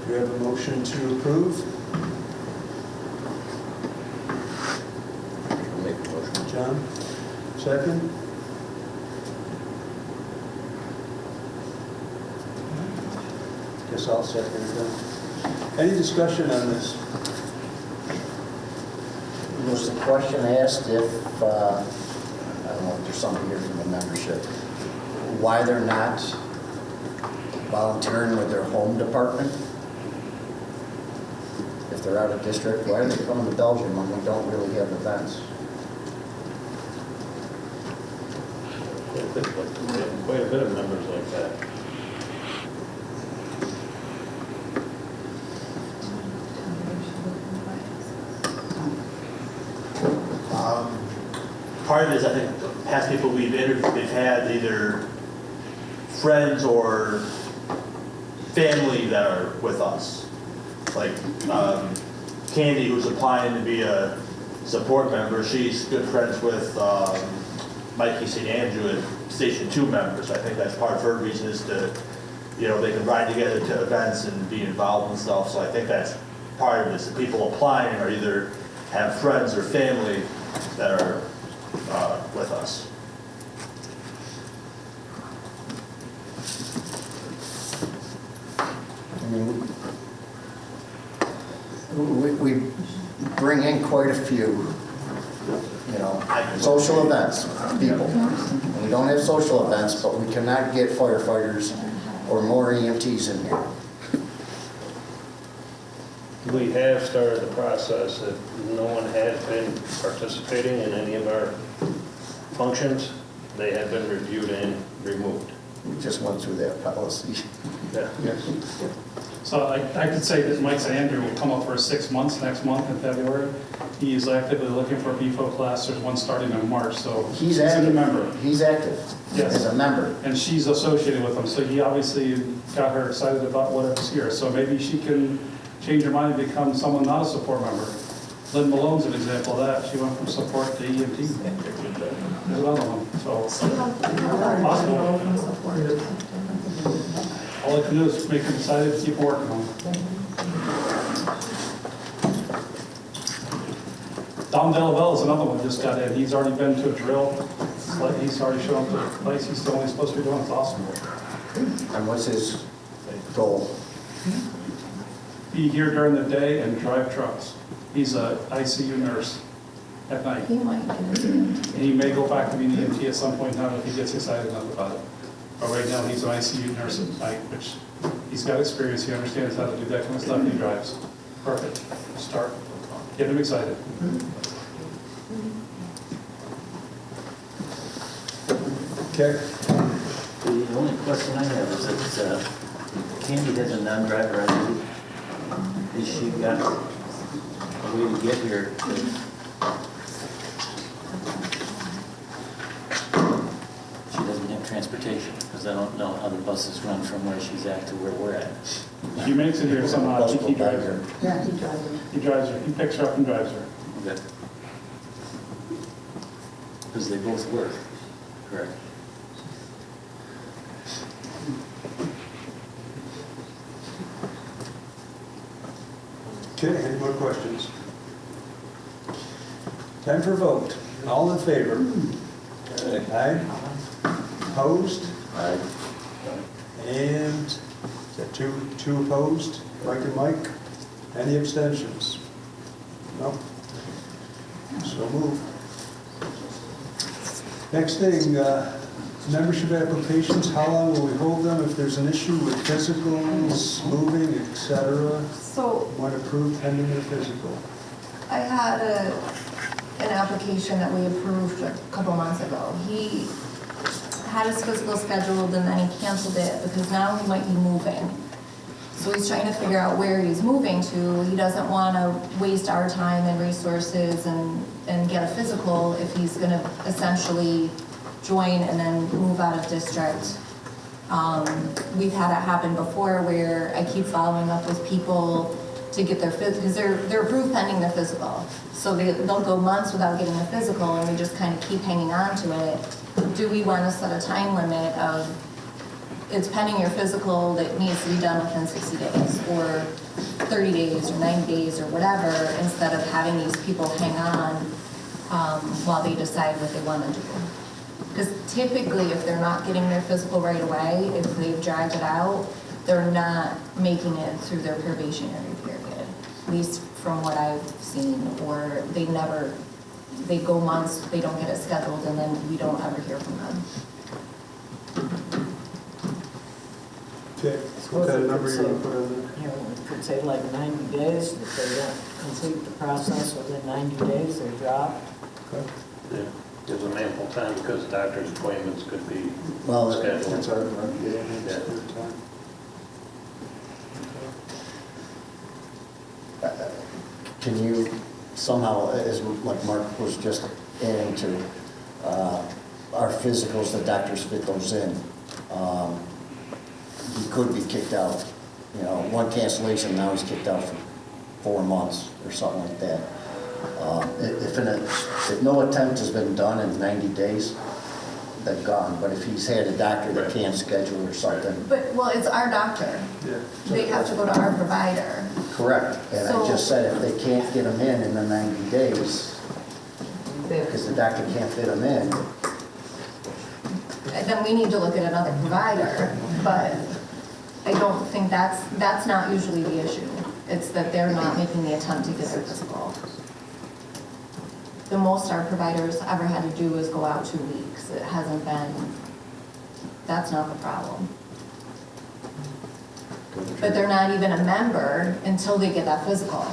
Do you have a motion to approve? I'll make a motion. John, second? Guess I'll second it then. Any discussion on this? Was the question asked if, I don't know if there's somebody here from the membership, why they're not volunteering with their home department? If they're out of district, why are they coming to Belgium when we don't really have events? Quite a bit of members like that. Part of it is, I think, the past people we've interviewed, they've had either friends or family that are with us. Like Candy, who's applying to be a support member, she's good friends with Mikey St. Andrew and Station 2 members. I think that's part of her reason is to, they can ride together to events and be involved and stuff. So I think that's part of this. The people applying are either have friends or family that are with us. I mean, we bring in quite a few, social events, people. And we don't have social events, but we cannot get firefighters or more EMTs in here. We have started the process. If no one has been participating in any of our functions, they have been reviewed and removed. We just went through that policy. Yeah. Yes. So I could say that Mike St. Andrew will come up for 6 months next month in February. He is actively looking for a BFO class. There's one starting in March, so He's a active. member. He's active Yes. as a member. And she's associated with him, so he obviously got her excited about whatever's here. So maybe she can change her mind and become someone not a support member. Lynn Malone's an example of that. She went from support to EMT. There's another one, so possible. All I can do is make her decide to keep working on it. Dom Delabelle is another one, just got in. He's already been to a drill. He's already shown up to a place he's still only supposed to be doing. It's awesome. And what's his goal? be here during the day and drive trucks. He's a ICU nurse at night. He might get into And he may go back to being an EMT at some point in time if he gets excited enough about it. But right now, he's an ICU nurse at night, which he's got experience, he understands how to do that kind of stuff, and he drives. Perfect. Start. Get him excited. Okay. The only question I have is that Candy has a non-driver ID. Has she got a way to get here? She doesn't have transportation, because I don't know how the buses run from where she's at to where we're at. She makes it here somehow, I think he drives her. Yeah, he drives it. He drives her, he picks her up and drives her. Okay. Because they both work, correct? Okay, any more questions? Time for a vote. All in favor? Aye. Opposed? Aye. And is that two opposed? Mike and Mike? Any abstentions? No? So moved. Next thing, membership applications, how long will we hold them if there's an issue with physicals, moving, etc.? So When approved, pending the physical. I had an application that we approved a couple months ago. He had his physical scheduled and then he canceled it because now he might be moving. So he's trying to figure out where he's moving to. He doesn't want to waste our time and resources and get a physical if he's going to essentially join and then move out of district. We've had it happen before where I keep following up with people to get their physical, because they're approved pending their physical. So they'll go months without getting a physical and we just kind of keep hanging on to it. Do we want to set a time limit of it's pending your physical that needs to be done within 60 days or 30 days or 90 days or whatever, instead of having these people hang on while they decide what they want to do? Because typically, if they're not getting their physical right away, if they've dragged it out, they're not making it through their probationary period, at least from what I've seen, or they go months, they don't get it scheduled, and then we don't ever hear from them. Okay, what kind of number you want to put on there? You know, we could say like 90 days, if they don't complete the process within 90 days, they drop. Okay. Yeah, gives them ample time because doctor's appointments could be Well, scheduled. It's hard to get in Yeah. time. Can you somehow, as like Mark was just adding to, our physicals, the doctors fit those in. He could be kicked out, you know, one cancellation, now he's kicked out for 4 months or something like that. If no attempt has been done in 90 days, they're gone. But if he's had a doctor that can't schedule or something. But, well, it's our doctor. Yeah. They have to go to our provider. Correct. And I just said if they can't get them in the 90 days, because the doctor can't fit them in, Then we need to look at another provider, but I don't think that's not usually the issue. It's that they're not making the attempt to get their physical. The most our providers ever had to do is go out 2 weeks. It hasn't been, that's not the problem. But they're not even a member until they get that physical.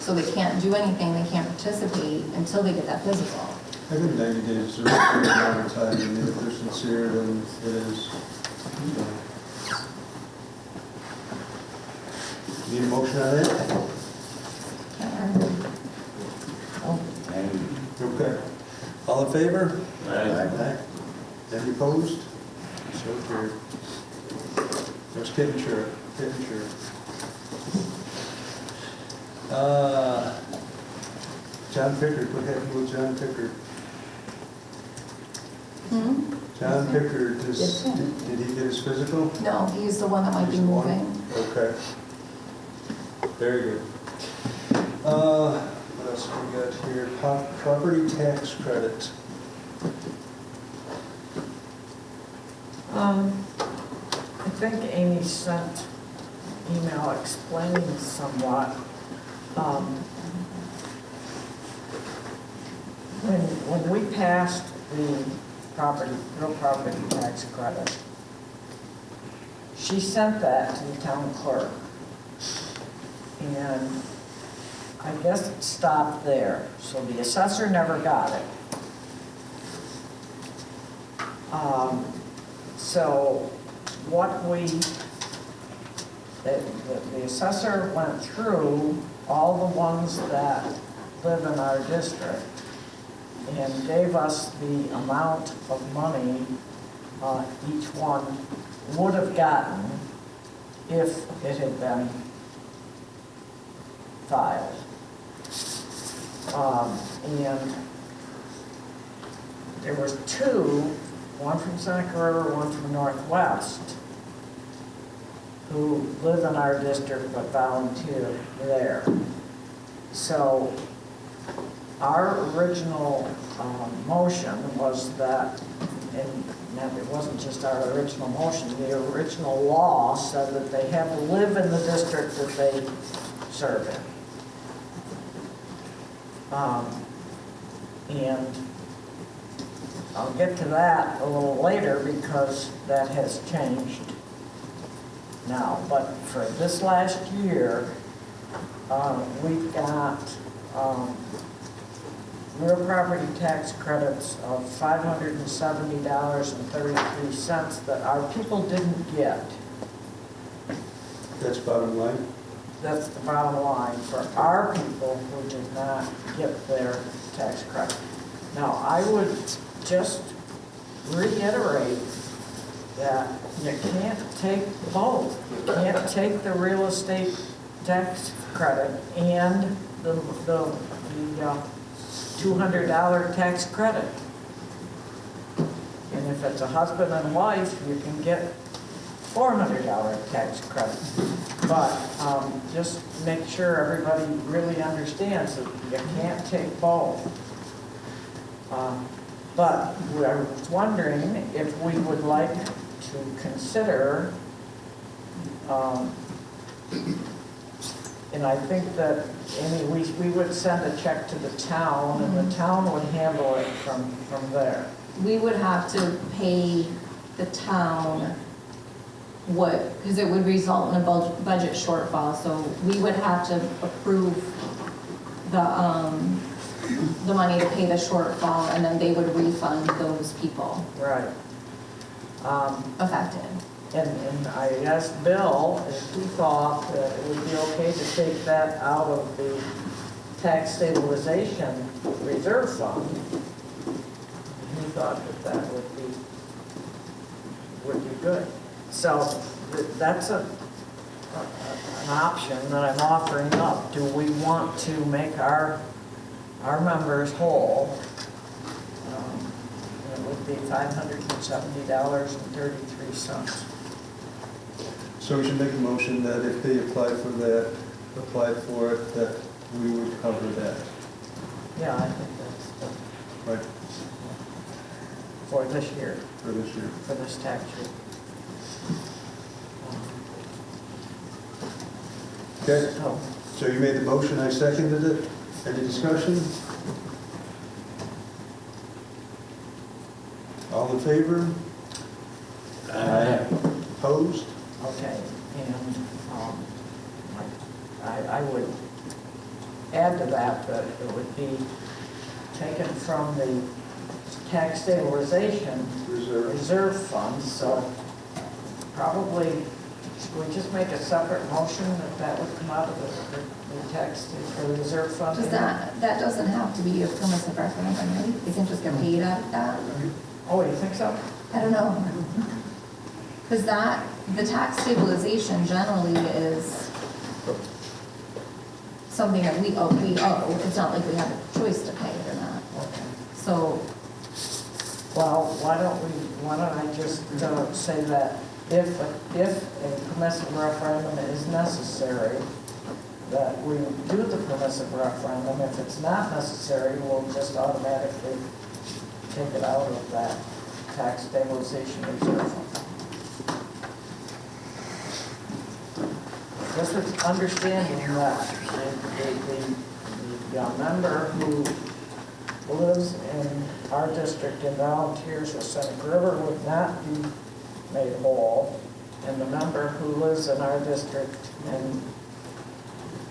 So they can't do anything, they can't participate until they get that physical. I think 90 days is a really good amount of time, and if they're sincere, then it is. Need a motion on that? Okay. All in favor? Aye. Any opposed? So carried. There's kid insurance. John Pickard, what happened with John Pickard? John Pickard, did he get his physical? No, he's the one that might be moving. Okay. Very good. What else we got here? Property tax credit. I think Amy sent email explaining somewhat. When we passed the real property tax credit, she sent that to the town clerk. And I guess it stopped there, so the assessor never got it. So what the assessor went through all the ones that live in our district and gave us the amount of money each one would have gotten if it had been filed. And there was two, one from Seneca River, one from Northwest, who live in our district but volunteer there. So our original motion was that, and it wasn't just our original motion, the original law said that they had to live in the district that they serve in. And I'll get to that a little later because that has changed now. But for this last year, we've got real property tax credits of $570.33 that our people didn't get. That's bottom line. That's the bottom line for our people who did not get their tax credit. Now, I would just reiterate that you can't take both. You can't take the real estate tax credit and the $200 tax credit. And if it's a husband and wife, you can get $400 tax credit. But just make sure everybody really understands that you can't take both. But I was wondering if we would like to consider, and I think that, Amy, we would send a check to the town and the town would handle it from there. We would have to pay the town because it would result in a budget shortfall, so we would have to approve the money to pay the shortfall, and then they would refund those people Right. affected. And I asked Bill if he thought that it would be okay to take that out of the tax stabilization reserve fund. He thought that would be good. So that's an option that I'm offering up. Do we want to make our members whole? It would be $570.33. So we should make a motion that if they apply for it, that we would cover that. Yeah, I think that's Right, for this year, for this year. for this tax year. Okay, So, so you made the motion, I seconded it. Any discussion? All in favor? Opposed? okay, and I would add to that it would be taken from the tax stabilization reserve fund, so probably, should we just make a separate motion that would come out of the tax or the reserve fund? That doesn't have to be a permissive referendum, right? They can just get paid out of that? Oh, you think so? I don't know. Because the tax stabilization generally is something that we owe. It's not like we have a choice to pay it or not. Okay. So, Well, why don't I just say that if a permissive referendum is necessary, that we do the permissive referendum. If it's not necessary, we'll just automatically take it out of that tax stabilization reserve fund. this is understanding that the member who lives in our district and volunteers with Seneca River would not be made whole, and the member who lives in our district and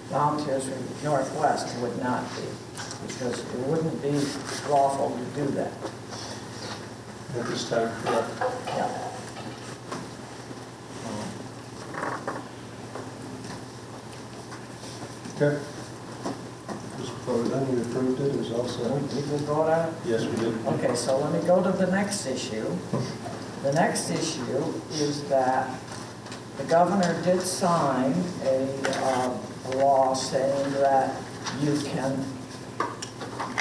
volunteers with Northwest would not be, because it wouldn't be lawful to do that. At this time, correct? Yeah. Okay. Just voted on, we approved it, it was all set. We did vote on it? Yes, we did. Okay, so let me go to the next issue. The next issue is that the governor did sign a law saying that you can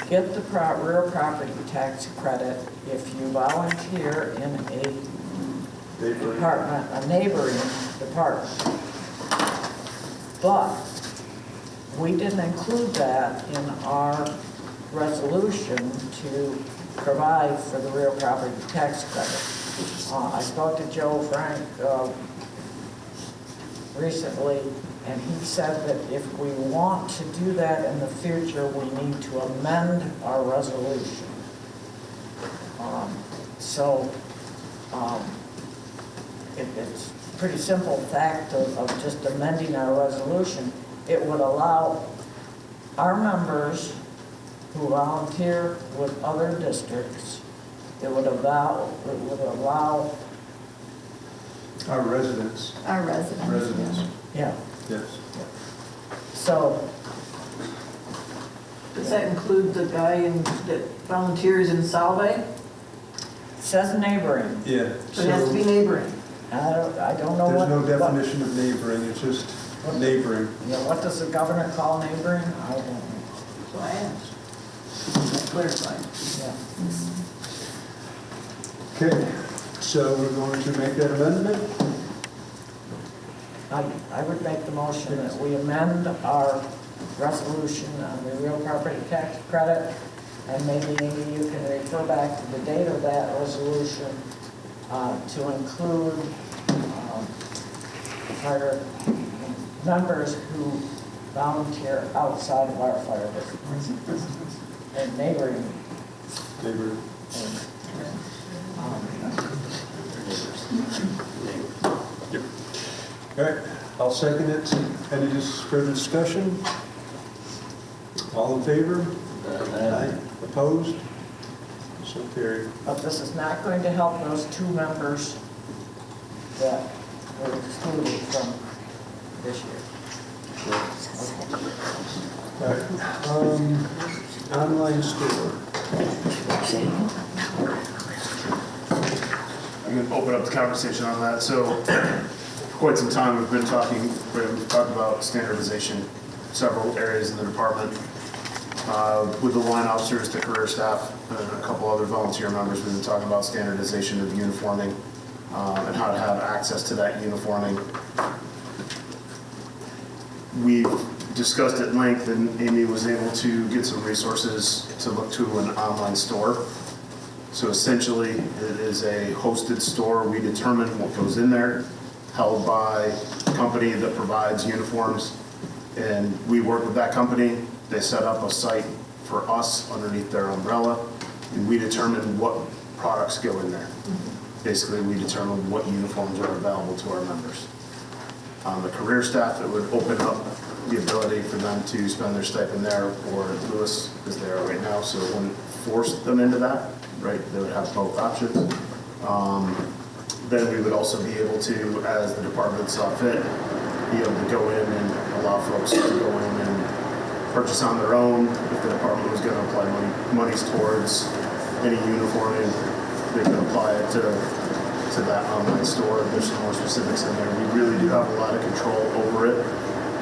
get the real property tax credit if you volunteer in a department, a neighboring department. But we didn't include that in our resolution to provide for the real property tax credit. I spoke to Joe Frank recently, and he said that if we want to do that in the future, we need to amend our resolution. It's a pretty simple fact of just amending our resolution. It would allow our members who volunteer with other districts, it would allow Our residents. Our residents. Residents, yeah. yes. So, Does that include the guy that volunteers in Salve? it says neighboring. Yeah. So it has to be neighboring. I don't know what. There's no definition of neighboring, it's just neighboring. Yeah, what does the governor call neighboring? I don't know. So I asked. That clarified. Yeah. Okay, so we're going to make that amendment? I would make the motion that we amend our resolution on the real property tax credit, and maybe you can refer back to the date of that resolution to include our members who volunteer outside of our fire district and neighboring. Neighboring. All right, I'll second it. Any further discussion? All in favor? Aye. Opposed? So carried. But this is not going to help those two members that were excluded from this year. All right, online store. I'm going to open up the conversation on that. So for quite some time, we've talked about standardization, several areas in the department. With the line officers, the career staff, and a couple other volunteer members, we've been talking about standardization of uniforming and how to have access to that uniforming. We've discussed at length, and Amy was able to get some resources to look to an online store. So essentially, it is a hosted store. We determine what goes in there, held by a company that provides uniforms. And we work with that company. They set up a site for us underneath their umbrella, and we determine what products go in there. Basically, we determine what uniforms are available to our members. The career staff, it would open up the ability for them to spend their stipend there, or Lewis is there right now, so it wouldn't force them into that, right? They would have both options. Then we would also be able to, as the department saw fit, be able to go in and allow folks to go in and purchase on their own. If the department was going to apply monies towards any uniforming, they could apply it to that online store. There's some more specifics in there. We really do have a lot of control over it,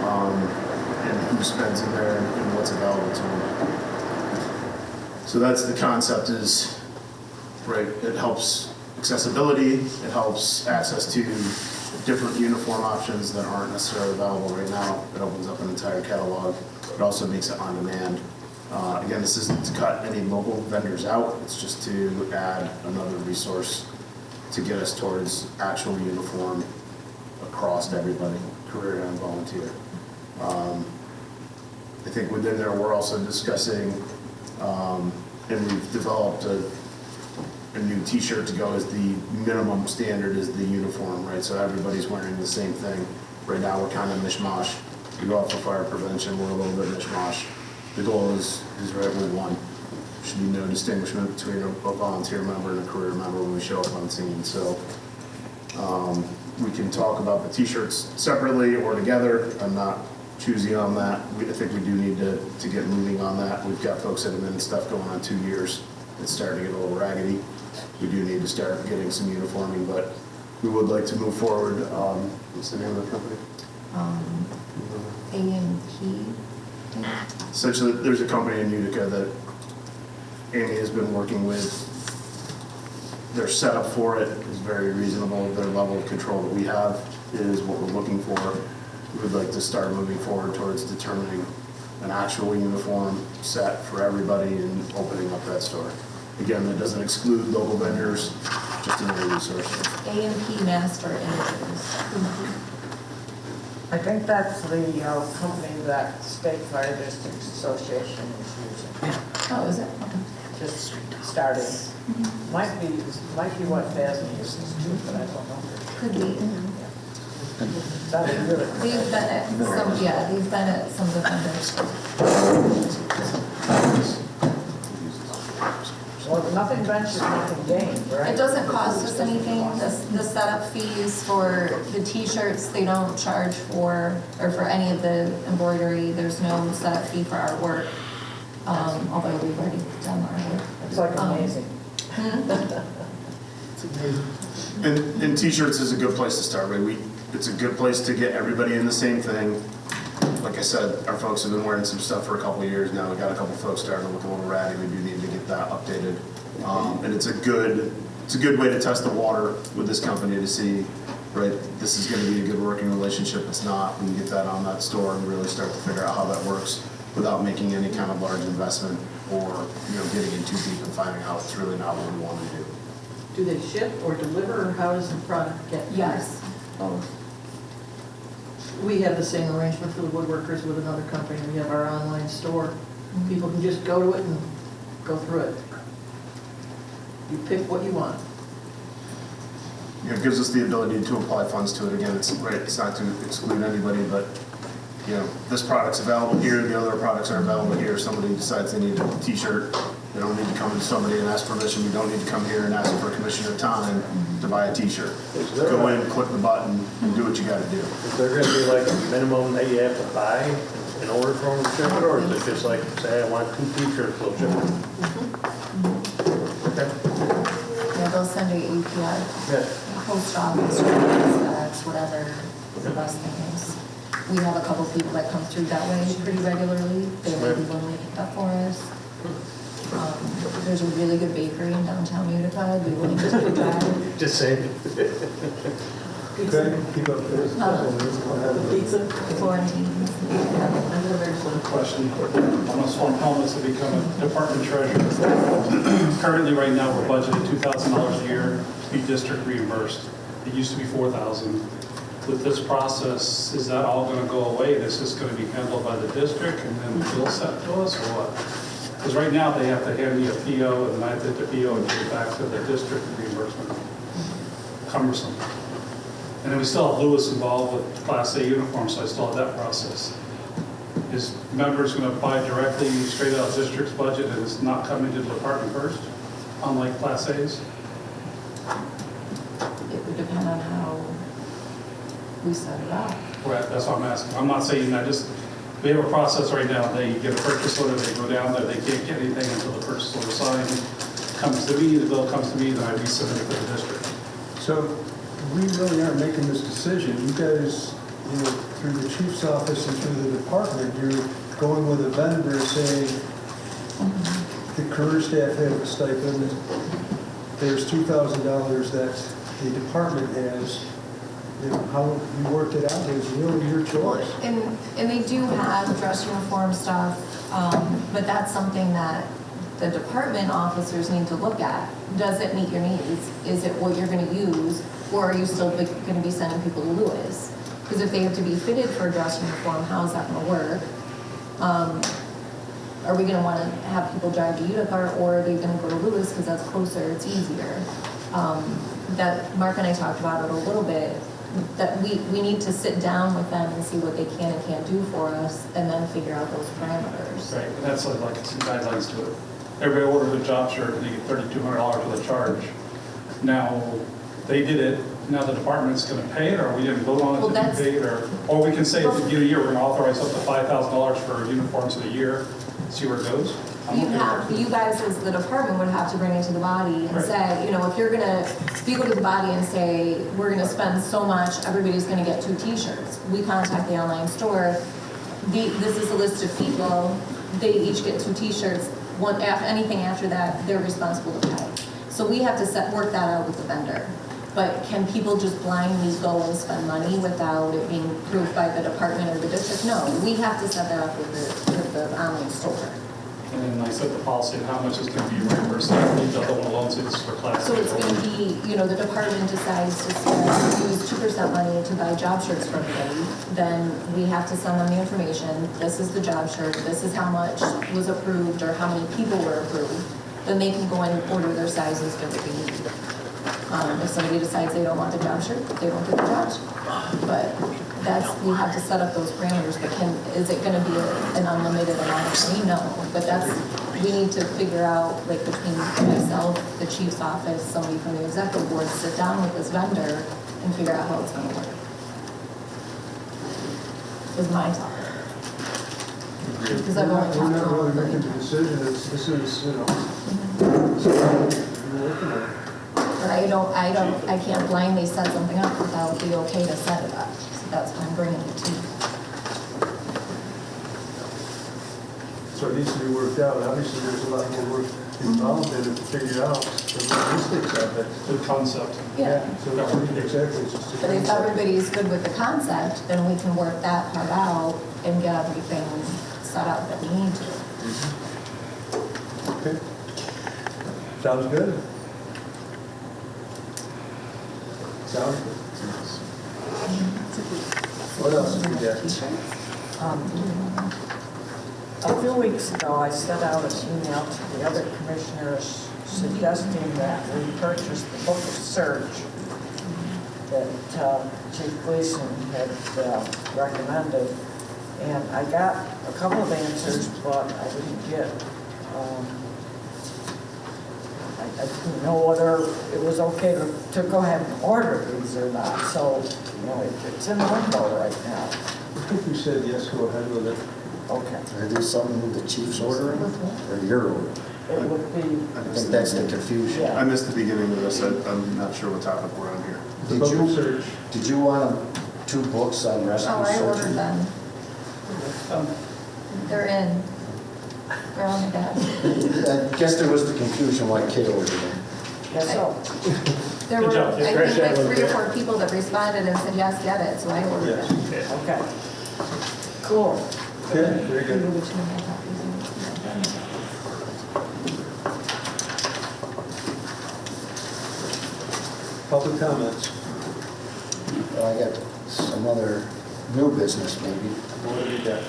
and who spends in there and what's available to them. So that's the concept is, right, it helps accessibility, it helps access to different uniform options that aren't necessarily available right now. It opens up an entire catalog. It also makes it on demand. Again, this isn't to cut any local vendors out. It's just to add another resource to get us towards actual uniform across everybody. career and volunteer. I think within there, we're also discussing, and we've developed a new T-shirt to go as the minimum standard is the uniform, right? So everybody's wearing the same thing. Right now, we're kind of mishmash. We go out for fire prevention, we're a little bit mishmash. The goal is right with one. Should be no distinguishment between a volunteer member and a career member when we show up on scene. So we can talk about the T-shirts separately or together. I'm not choosy on that. I think we do need to get moving on that. We've got folks that have been in stuff going on 2 years. It's starting to get a little raggedy. We do need to start getting some uniforming, but we would like to move forward. What's the name of the company? A&P. Essentially, there's a company in Utica that Amy has been working with. Their setup for it is very reasonable. Their level of control that we have is what we're looking for. We would like to start moving forward towards determining an actual uniform set for everybody and opening up that store. Again, that doesn't exclude local vendors, just another resource. A&P Master Images. I think that's the company that State Fire Districts Association is using. Oh, is it? Just started. Might be what FASME uses too, but I don't know. Could be. That'd be really. They've been at some, yeah, they've been at some of the vendors. Well, nothing ventured, nothing gained, right? It doesn't cost us anything, the setup fees for the T-shirts, they don't charge for, or for any of the embroidery, there's no setup fee for our work, although we've already done our work. It's like amazing. It's amazing. And T-shirts is a good place to start, right? It's a good place to get everybody in the same thing. Like I said, our folks have been wearing some stuff for a couple of years now. We got a couple folks starting to look a little ratty. We do need to get that updated. And it's a good way to test the water with this company to see, right, this is going to be a good working relationship. It's not. We can get that on that store and really start to figure out how that works without making any kind of large investment or, getting in too deep and finding out it's really not what we want to do. Do they ship or deliver, or how does the product get? Yes, both. We have the same arrangement for the woodworkers with another company. We have our online store. People can just go to it and go through it. You pick what you want. It gives us the ability to apply funds to it. Again, it's not to exclude anybody, but this product's available here, the other products are available here. Somebody decides they need a T-shirt, they don't need to come to somebody and ask permission. You don't need to come here and ask for commissioner time to buy a T-shirt. Go in, click the button, and do what you got to do. Is there going to be like a minimum that you have to buy in order for them to ship it, or is it just like, say, I want 2 T-shirts, they'll ship it? Okay. Yeah, they'll send you API, Yeah. post office, FedEx, whatever the best thing is. We have a couple people that come through that way pretty regularly. They may be willing to pick up for us. There's a really good bakery in downtown Utica. I'd be willing to take a drive. Just saying. Okay, keep up this. Pizza. Florentine. Question. I'm Swan Thomas to become a department treasurer. Currently, right now, we're budgeted $2,000 a year to be district reimbursed. It used to be $4,000. With this process, is that all going to go away? This is going to be handled by the district and then the bill set to us, or what? Because right now, they have to hand me a PO, and then I get the PO and give it back to the district reimbursement. Cumbersome. And then we still have Lewis involved with Class A uniforms, so I still have that process. Is members going to buy directly straight out of district's budget and it's not coming to the department first, unlike Class A's? It would depend on how we set it up. Right, that's what I'm asking. I'm not saying we have a process right now. They get a purchase order, they go down there, they can't get anything until the purchase order signed. Comes to me, the bill comes to me, then I resubmit it to the district. So we really aren't making this decision. You guys, through the chief's office and through the department, you're going with a vendor saying the career staff have a stipend. There's $2,000 that the department has. How you worked it out is really your choice. And they do have dress uniform stuff, but that's something that the department officers need to look at. Does it meet your needs? Is it what you're going to use, or are you still going to be sending people to Lewis? Because if they have to be fitted for a dress uniform, how's that gonna work? Are we gonna wanna have people drive to Utica, or are they gonna go to Lewis, because that's closer, it's easier? That Mark and I talked about it a little bit, that we need to sit down with them and see what they can and can't do for us, and then figure out those parameters. Right, and that's like some guidelines to it. Everybody ordered a job shirt and they get $3,200 with a charge. Now, they did it, now the department's gonna pay it, or we didn't vote on it Well, to that's- be paid, or we can say at the beginning of the year, we're gonna authorize up to $5,000 for uniforms in a year, see where it goes. I'm okay with that. You guys as the department would have to bring it to the body and Right. say, you know, if you go to the body and say, we're gonna spend so much, everybody's gonna get 2 t-shirts. We contact the online store, this is a list of people, they each get 2 t-shirts. Anything after that, they're responsible to pay. So we have to work that out with the vendor. But can people just blindly go and spend money without it being approved by the department or the district? No, we have to set that up with the online store. And then I set the policy of how much is gonna be reimbursed, the other one alone, so this is for class. So it's gonna be, you know, the department decides to use 2% money to buy job shirts for everybody, then we have to send them the information, this is the job shirt, this is how much was approved or how many people were approved, then they can go and order their sizes for what they need. If somebody decides they don't want the job shirt, they don't get the job shirt. But we have to set up those parameters, but is it gonna be an unlimited amount of money? No, but we need to figure out, like between myself, the chief's office, somebody from the executive board, sit down with this vendor and figure out how it's gonna work. Is my thought. Because I've only We're talked to not really them. making the decision, this is, you know, something you're working on. But I can't blindly set something up without the okay to set it up. So that's why I'm bringing it to you. So it needs to be worked out. Obviously, there's a lot more work involved in it to figure out the logistics of it. The concept. Yeah. So exactly, it's just. But if everybody's good with the concept, then we can work that part out and get everything set up that we need to. Okay. Sounds good. Sounds good. What else have we got? A few weeks ago, I sent out an email to the other commissioners suggesting that we purchase the book of search that Chief Gleason had recommended. And I got a couple of answers, but I didn't get, I didn't know whether it was okay to go ahead and order these or not. So, you know, it's in limbo right now. I think we said yes, go ahead with it. Okay. Are these something the chief's ordering, or you're ordering? It would be, I think that's the confusion. I missed the beginning of this, I'm not sure what topic we're on here. The book of search. Did you want 2 books on rescue Oh, I search? ordered them. They're in. They're on the desk. I guess there was the confusion why Kid ordered them. yes, so. There Good were, job. I Great think, job like with 3 or that. 4 people that responded and said, yes, get it, so I ordered Yes. it. Okay. Cool. Okay, very good. Public comments. Well, I got some other new business maybe. What have you got?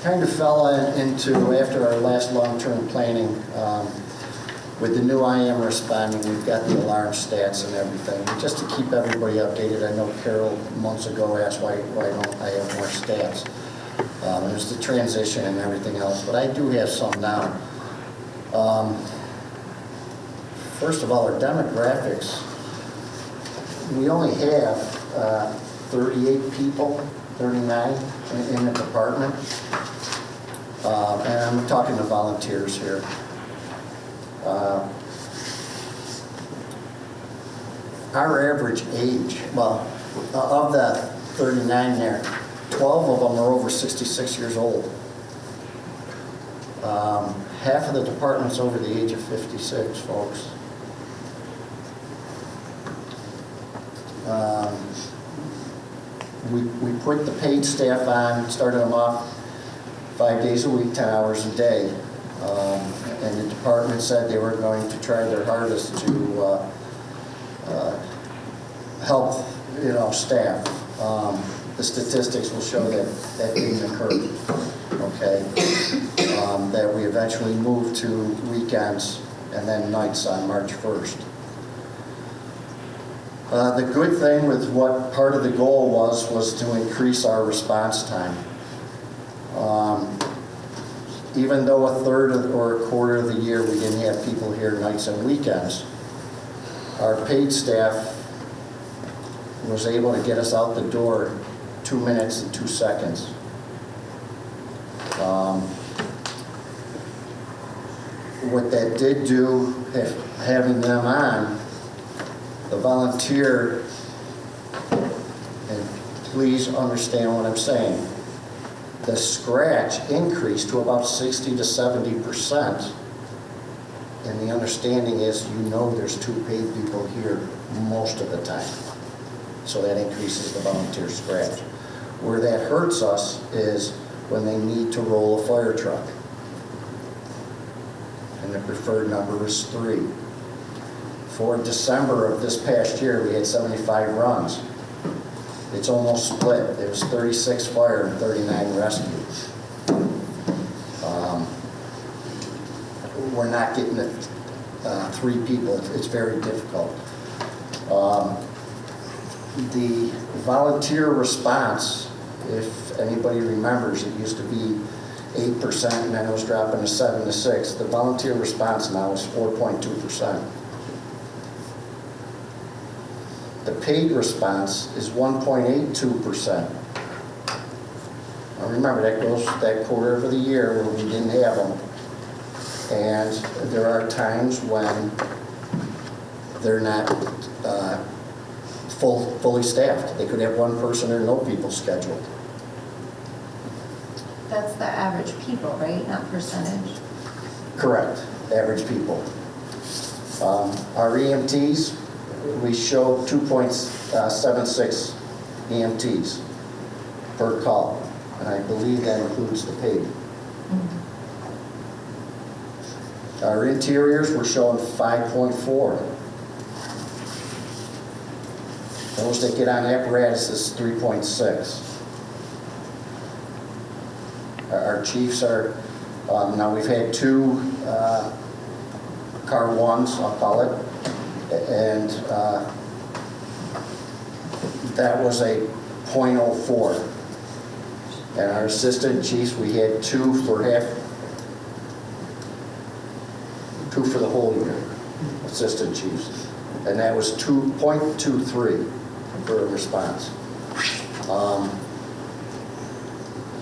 Kind of fell into, after our last long-term planning, with the new IM responding, we've got the alarm stats and everything. Just to keep everybody updated, I know Carol months ago asked why don't I have more stats. There's the transition and everything else, but I do have some now. First of all, our demographics, we only have 38 people, 39 in the department. And I'm talking to volunteers here. Our average age, well, of the 39 there, 12 of them are over 66 years old. Half of the department's over the age of 56, folks. We put the paid staff on, started them off 5 days a week, 10 hours a day. And the department said they were going to try their hardest to help, staff. The statistics will show that that didn't occur, okay? That we eventually moved to weekends and then nights on March 1st. The good thing with what part of the goal was to increase our response time. Even though a third or a quarter of the year we didn't have people here nights and weekends, our paid staff was able to get us out the door 2 minutes and 2 seconds. What that did do, having them on, the volunteer, and please understand what I'm saying, the scratch increased to about 60 to 70%. And the understanding is, there's 2 paid people here most of the time. So that increases the volunteer scratch. Where that hurts us is when they need to roll a fire truck. And the preferred number is 3. For December of this past year, we had 75 runs. It's almost split. It was 36 fire and 39 rescue. We're not getting it 3 people. It's very difficult. The volunteer response, if anybody remembers, it used to be 8% and then it was dropping to 7 to 6. The volunteer response now is 4.2%. The paid response is 1.82%. Now remember, that goes that quarter of the year where we didn't have them. And there are times when they're not fully staffed. They could have 1 person or no people scheduled. That's the average people, right? Not percentage. Correct, average people. Our EMTs, we show 2.76 EMTs per call, and I believe that includes the paid. Our interiors, we're showing 5.4. Those that get on apparatus is 3.6. Our chiefs are, now we've had 2 car 1s, I'll call it, and that was a 0.04. And our assistant chiefs, we had 2 for the whole year, assistant chiefs. And that was 2.23 for a response.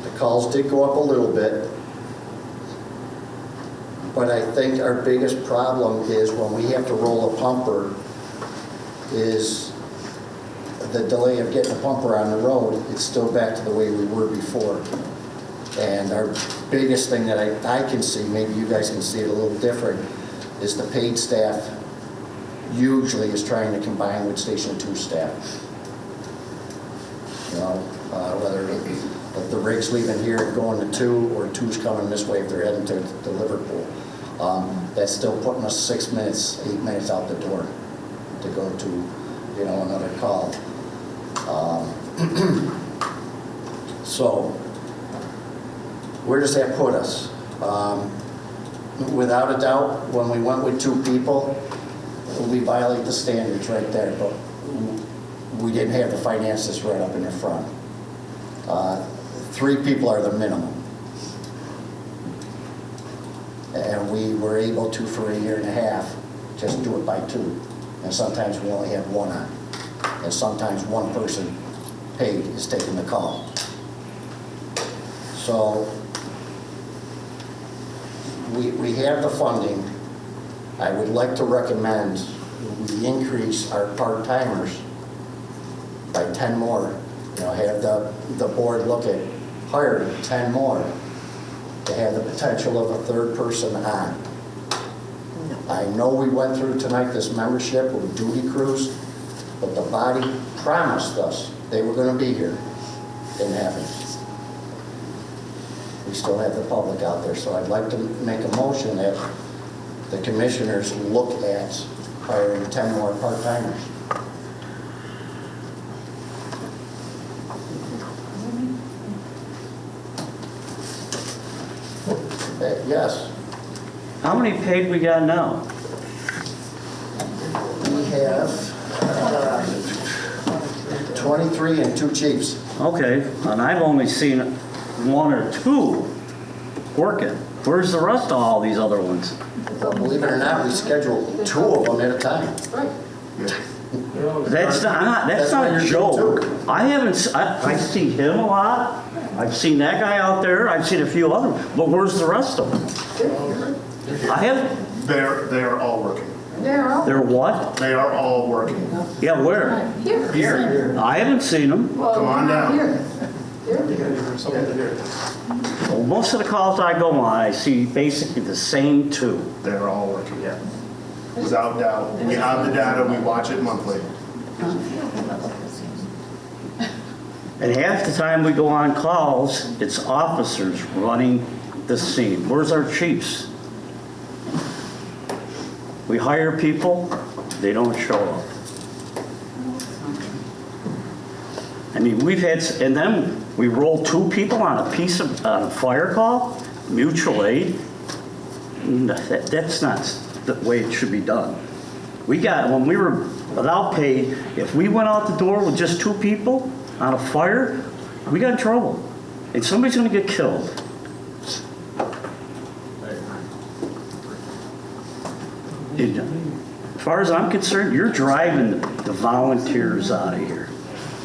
The calls did go up a little bit, but I think our biggest problem is when we have to roll a pumper is the delay of getting a pumper on the road. It's still back to the way we were before. And our biggest thing that I can see, maybe you guys can see it a little different, is the paid staff usually is trying to combine with Station 2 staff. Whether the rig's leaving here and going to 2, or 2's coming this way if they're heading to Liverpool. That's still putting us 6 minutes, 8 minutes out the door to go to, another call. So, where does that put us? Without a doubt, when we went with 2 people, we violate the standards right there, but we didn't have the finances right up in the front. 3 people are the minimum. And we were able to, for a year and a half, just do it by 2. And sometimes we only have 1 on. And sometimes 1 person paid is taking the call. So we have the funding. I would like to recommend we increase our part-timers by 10 more. Have the board look at hiring 10 more to have the potential of a 3rd person on. I know we went through tonight this membership with duty crews, but the body promised us they were going to be here. Didn't happen. We still have the public out there, so I'd like to make a motion that the commissioners look at hiring 10 more part-timers. Yes, How many paid we got now? we have 23 and 2 chiefs. Okay, and I've only seen 1 or 2 working. Where's the rest of all these other ones? Well, believe it or not, we schedule 2 of them at a time. Right. That's not That's a why you're joke. getting I haven't, I see him a lot. I've seen that guy out there. I've seen a few other, but where's the rest of them? I have, They are all working. They're all. they're what? They are all working. Yeah, where? Here. I haven't seen them. Well, Come on down. Here. Well, most of the calls I go on, I see basically the same 2. They're all working, yeah. Without doubt. We have the data, we watch it monthly. And half the time we go on calls, it's officers running the scene. Where's our chiefs? We hire people, they don't show up. I mean, we've had, and then we roll 2 people on a fire call, mutual aid. That's not the way it should be done. We got, when we were without pay, if we went out the door with just 2 people on a fire, we got in trouble. And somebody's gonna get killed. And as far as I'm concerned, you're driving the volunteers out of here.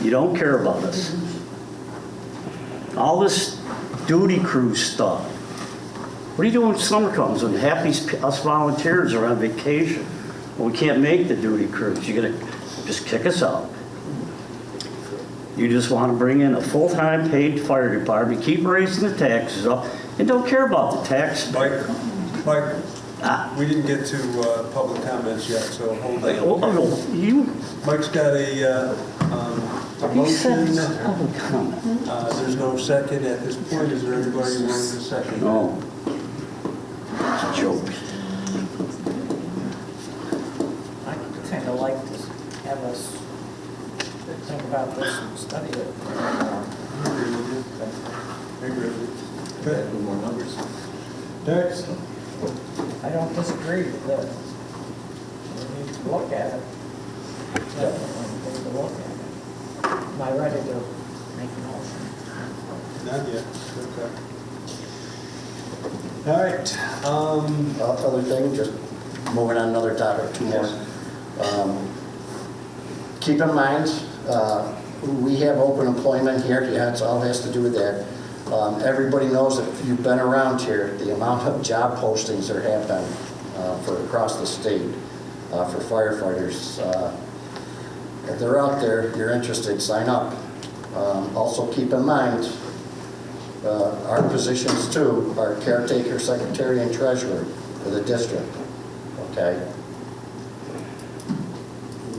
You don't care about us. All this duty crew stuff. What are you doing when summer comes when half us volunteers are on vacation? Well, we can't make the duty crews. You're gonna just kick us out. You just want to bring in a full-time paid fire department, keep raising the taxes up, and don't care about the tax. Mike, we didn't get to public comments yet, so hold on. You, Mike's got a you said motion. public comment. There's no second at this point. Is there anybody wanting a second? No. It's a joke. I kind of like to have us think about this and study it. I agree with you. Okay. More numbers. Next. I don't disagree with that. We need to look at it. Definitely need to look at it. Am I ready to make a motion? Not yet. Okay. All right. Other thing, just moving on another topic, 2 more. Keep in mind, we have open employment here. Yeah, it all has to do with that. Everybody knows if you've been around here, the amount of job postings there have been for across the state for firefighters. If they're out there, you're interested, sign up. Also keep in mind, our positions too are caretaker, secretary, and treasurer for the district, okay?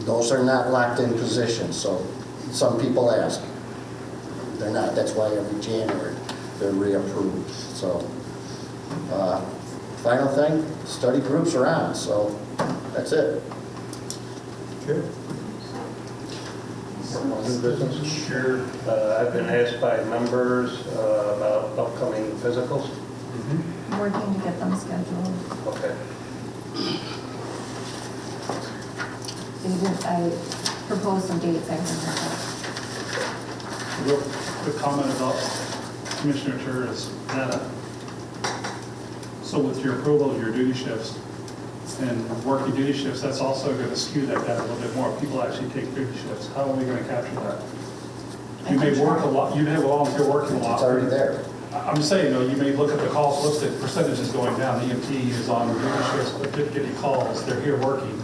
Those are not locked in positions, so some people ask. They're not, that's why every January they're reapproved, so. Final thing, study groups are on, so that's it. Okay. New business? Sure. I've been asked by members about upcoming physicals. Working to get them scheduled. Okay. I proposed some dates, I haven't heard back. Real quick comment about Commissioner Turner's data. So with your approval of your duty shifts and working duty shifts, that's also going to skew that data a little bit more. People actually take duty shifts. How are we going to capture that? You may work a lot, you may have a volunteer working a lot. It's already there. I'm saying, though, you may look at the calls listed, percentages going down. The EMT is on duty shifts, but didn't get any calls. They're here working,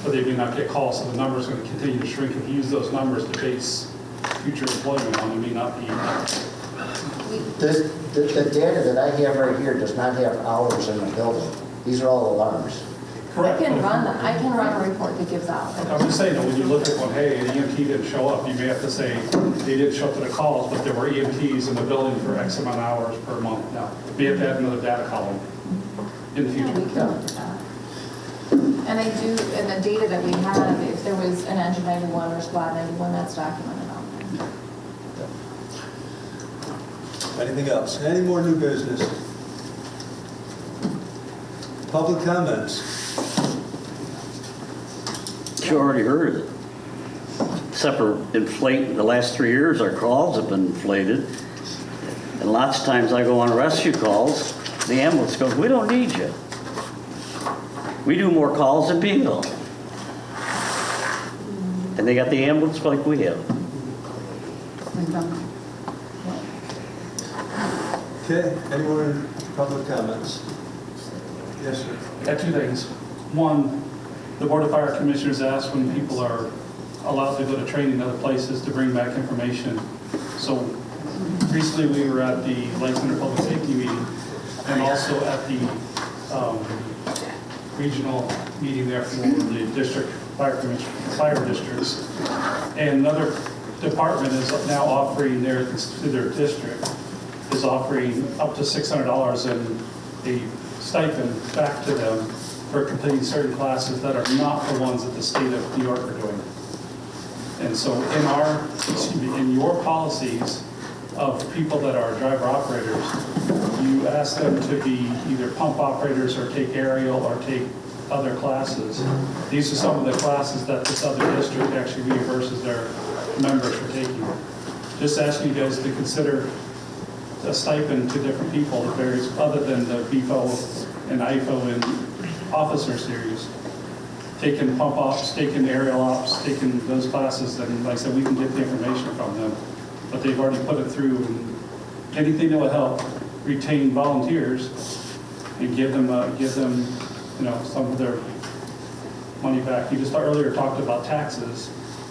but they may not get calls, so the number is going to continue to shrink. If you use those numbers to base future employment on, it may not be. The data that I have right here does not have hours in the building. These are all alarms. I can run a report that gives out. I'm just saying that when you look at one, hey, the EMT didn't show up, you may have to say they didn't show up to the calls, but there were EMTs in the building for X amount of hours per month. Now, we have to add another data column in the Yeah, we future. can look at that. And I do, in the data that we have, if there was an engine 91 or squad 91, that's documented on there. Anything else? Any more new business? Public comments. You already heard it. Except for inflate, the last 3 years, our calls have been inflated. And lots of times I go on rescue calls, the ambulance goes, we don't need you. We do more calls than Beanville. And they got the ambulance like we have. Okay, anyone in public comments? Yes, sir. Got two things. One, the Board of Fire Commissioners asked when people are allowed to go to training in other places to bring back information. So recently we were at the Light Center Public Safety meeting and also at the regional meeting there for the district fire districts. And another department is now offering to their district is offering up to $600 in a stipend back to them for completing certain classes that are not the ones that the state of New York are doing. And so in your policies of people that are driver operators, you ask them to be either pump operators or take aerial or take other classes. These are some of the classes that this other district actually reimburses their members for taking. Just asking you guys to consider a stipend to different people that varies other than the BFO and IFO and officer series. Taking pump ops, taking aerial ops, taking those classes, and like I said, we can get the information from them. But they've already put it through, and anything that will help retain volunteers and give them some of their money back. You just earlier talked about taxes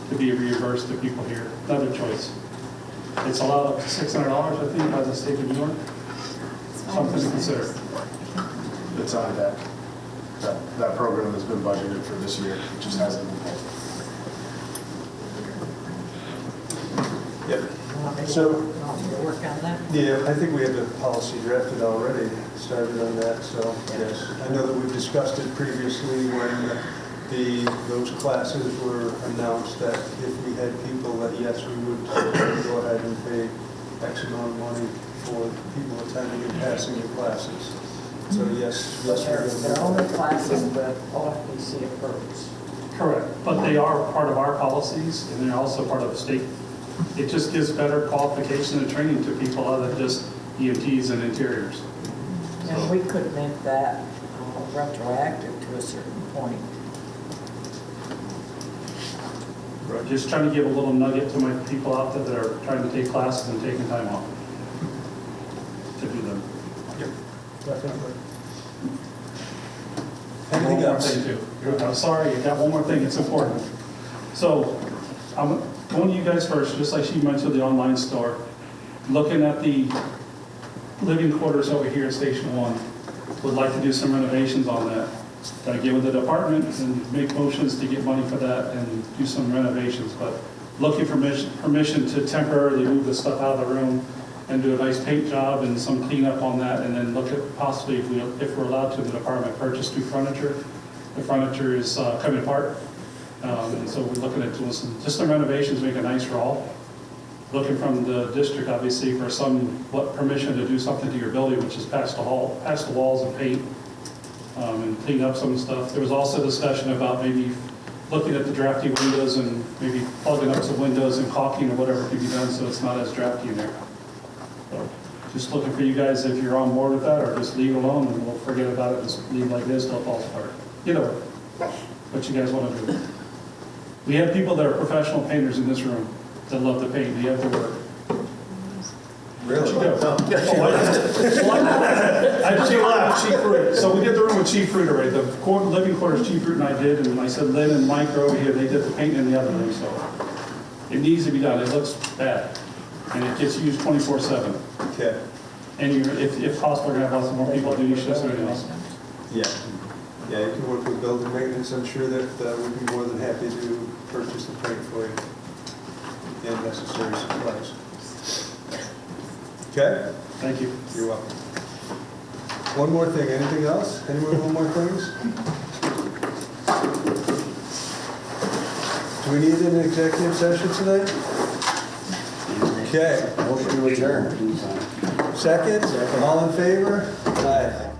to be reimbursed to people here. Another choice. It's allowed up to $600, I think, by the state of New York. Something to consider. It's on deck. That program has been budgeted for this year, it just hasn't been paid. Yep. So, So, work on that? yeah, I think we have the policy drafted already, started on that, so, yes. I know that we've discussed it previously when those classes were announced, that if we had people that, yes, we would go ahead and pay X amount of money for people attending and passing the classes. So, yes, They're only classes that OFBC approves. Correct, but they are part of our policies, and they're also part of the state. It just gives better qualification and training to people other than just EMTs and interiors. And we could make that retroactive to a certain point. Just trying to give a little nugget to my people out there that are trying to take classes and taking time off to do them. Definitely. One Anything more else? thing too. I'm sorry, I got one more thing, it's important. So I'm going to you guys first, just like she mentioned the online store, looking at the living quarters over here at Station 1. Would like to do some renovations on that. Got to get with the department and make motions to get money for that and do some renovations, but looking for permission to temporarily move the stuff out of the room and do a nice paint job and some cleanup on that, and then look at possibly, if we're allowed to, the department purchase new furniture. The furniture is coming apart, and so we're looking at doing some renovations, make a nice raw. Looking from the district, obviously, for somewhat permission to do something to your building, which is past the walls and paint, and clean up some stuff. There was also discussion about maybe looking at the drafty windows and maybe plugging up some windows and caulking or whatever can be done so it's not as drafty in there. Just looking for you guys if you're on board with that, or just leave it alone and we'll forget about it, just leave like this till it falls apart. You know what you guys want to do. We have people that are professional painters in this room that love to paint. You have to work. Really? Chief Fruit. So we did the room with Chief Fruit already. The living quarters, Chief Fruit and I did, and I said Lynn and Mike are over here. They did the paint in the other room, so it needs to be done. It looks bad, and it gets used 24/7. Okay. And if possible, we're gonna have lots more people do shifts or anything else. Yeah. Yeah, you can work with building maintenance. I'm sure that we'd be more than happy to purchase the paint for you and necessary supplies. Okay? Thank you. You're welcome. One more thing. Anything else? Anyone want more things? Do we need an executive session tonight? Okay. Motion to adjourn. Second? All in favor? Aye.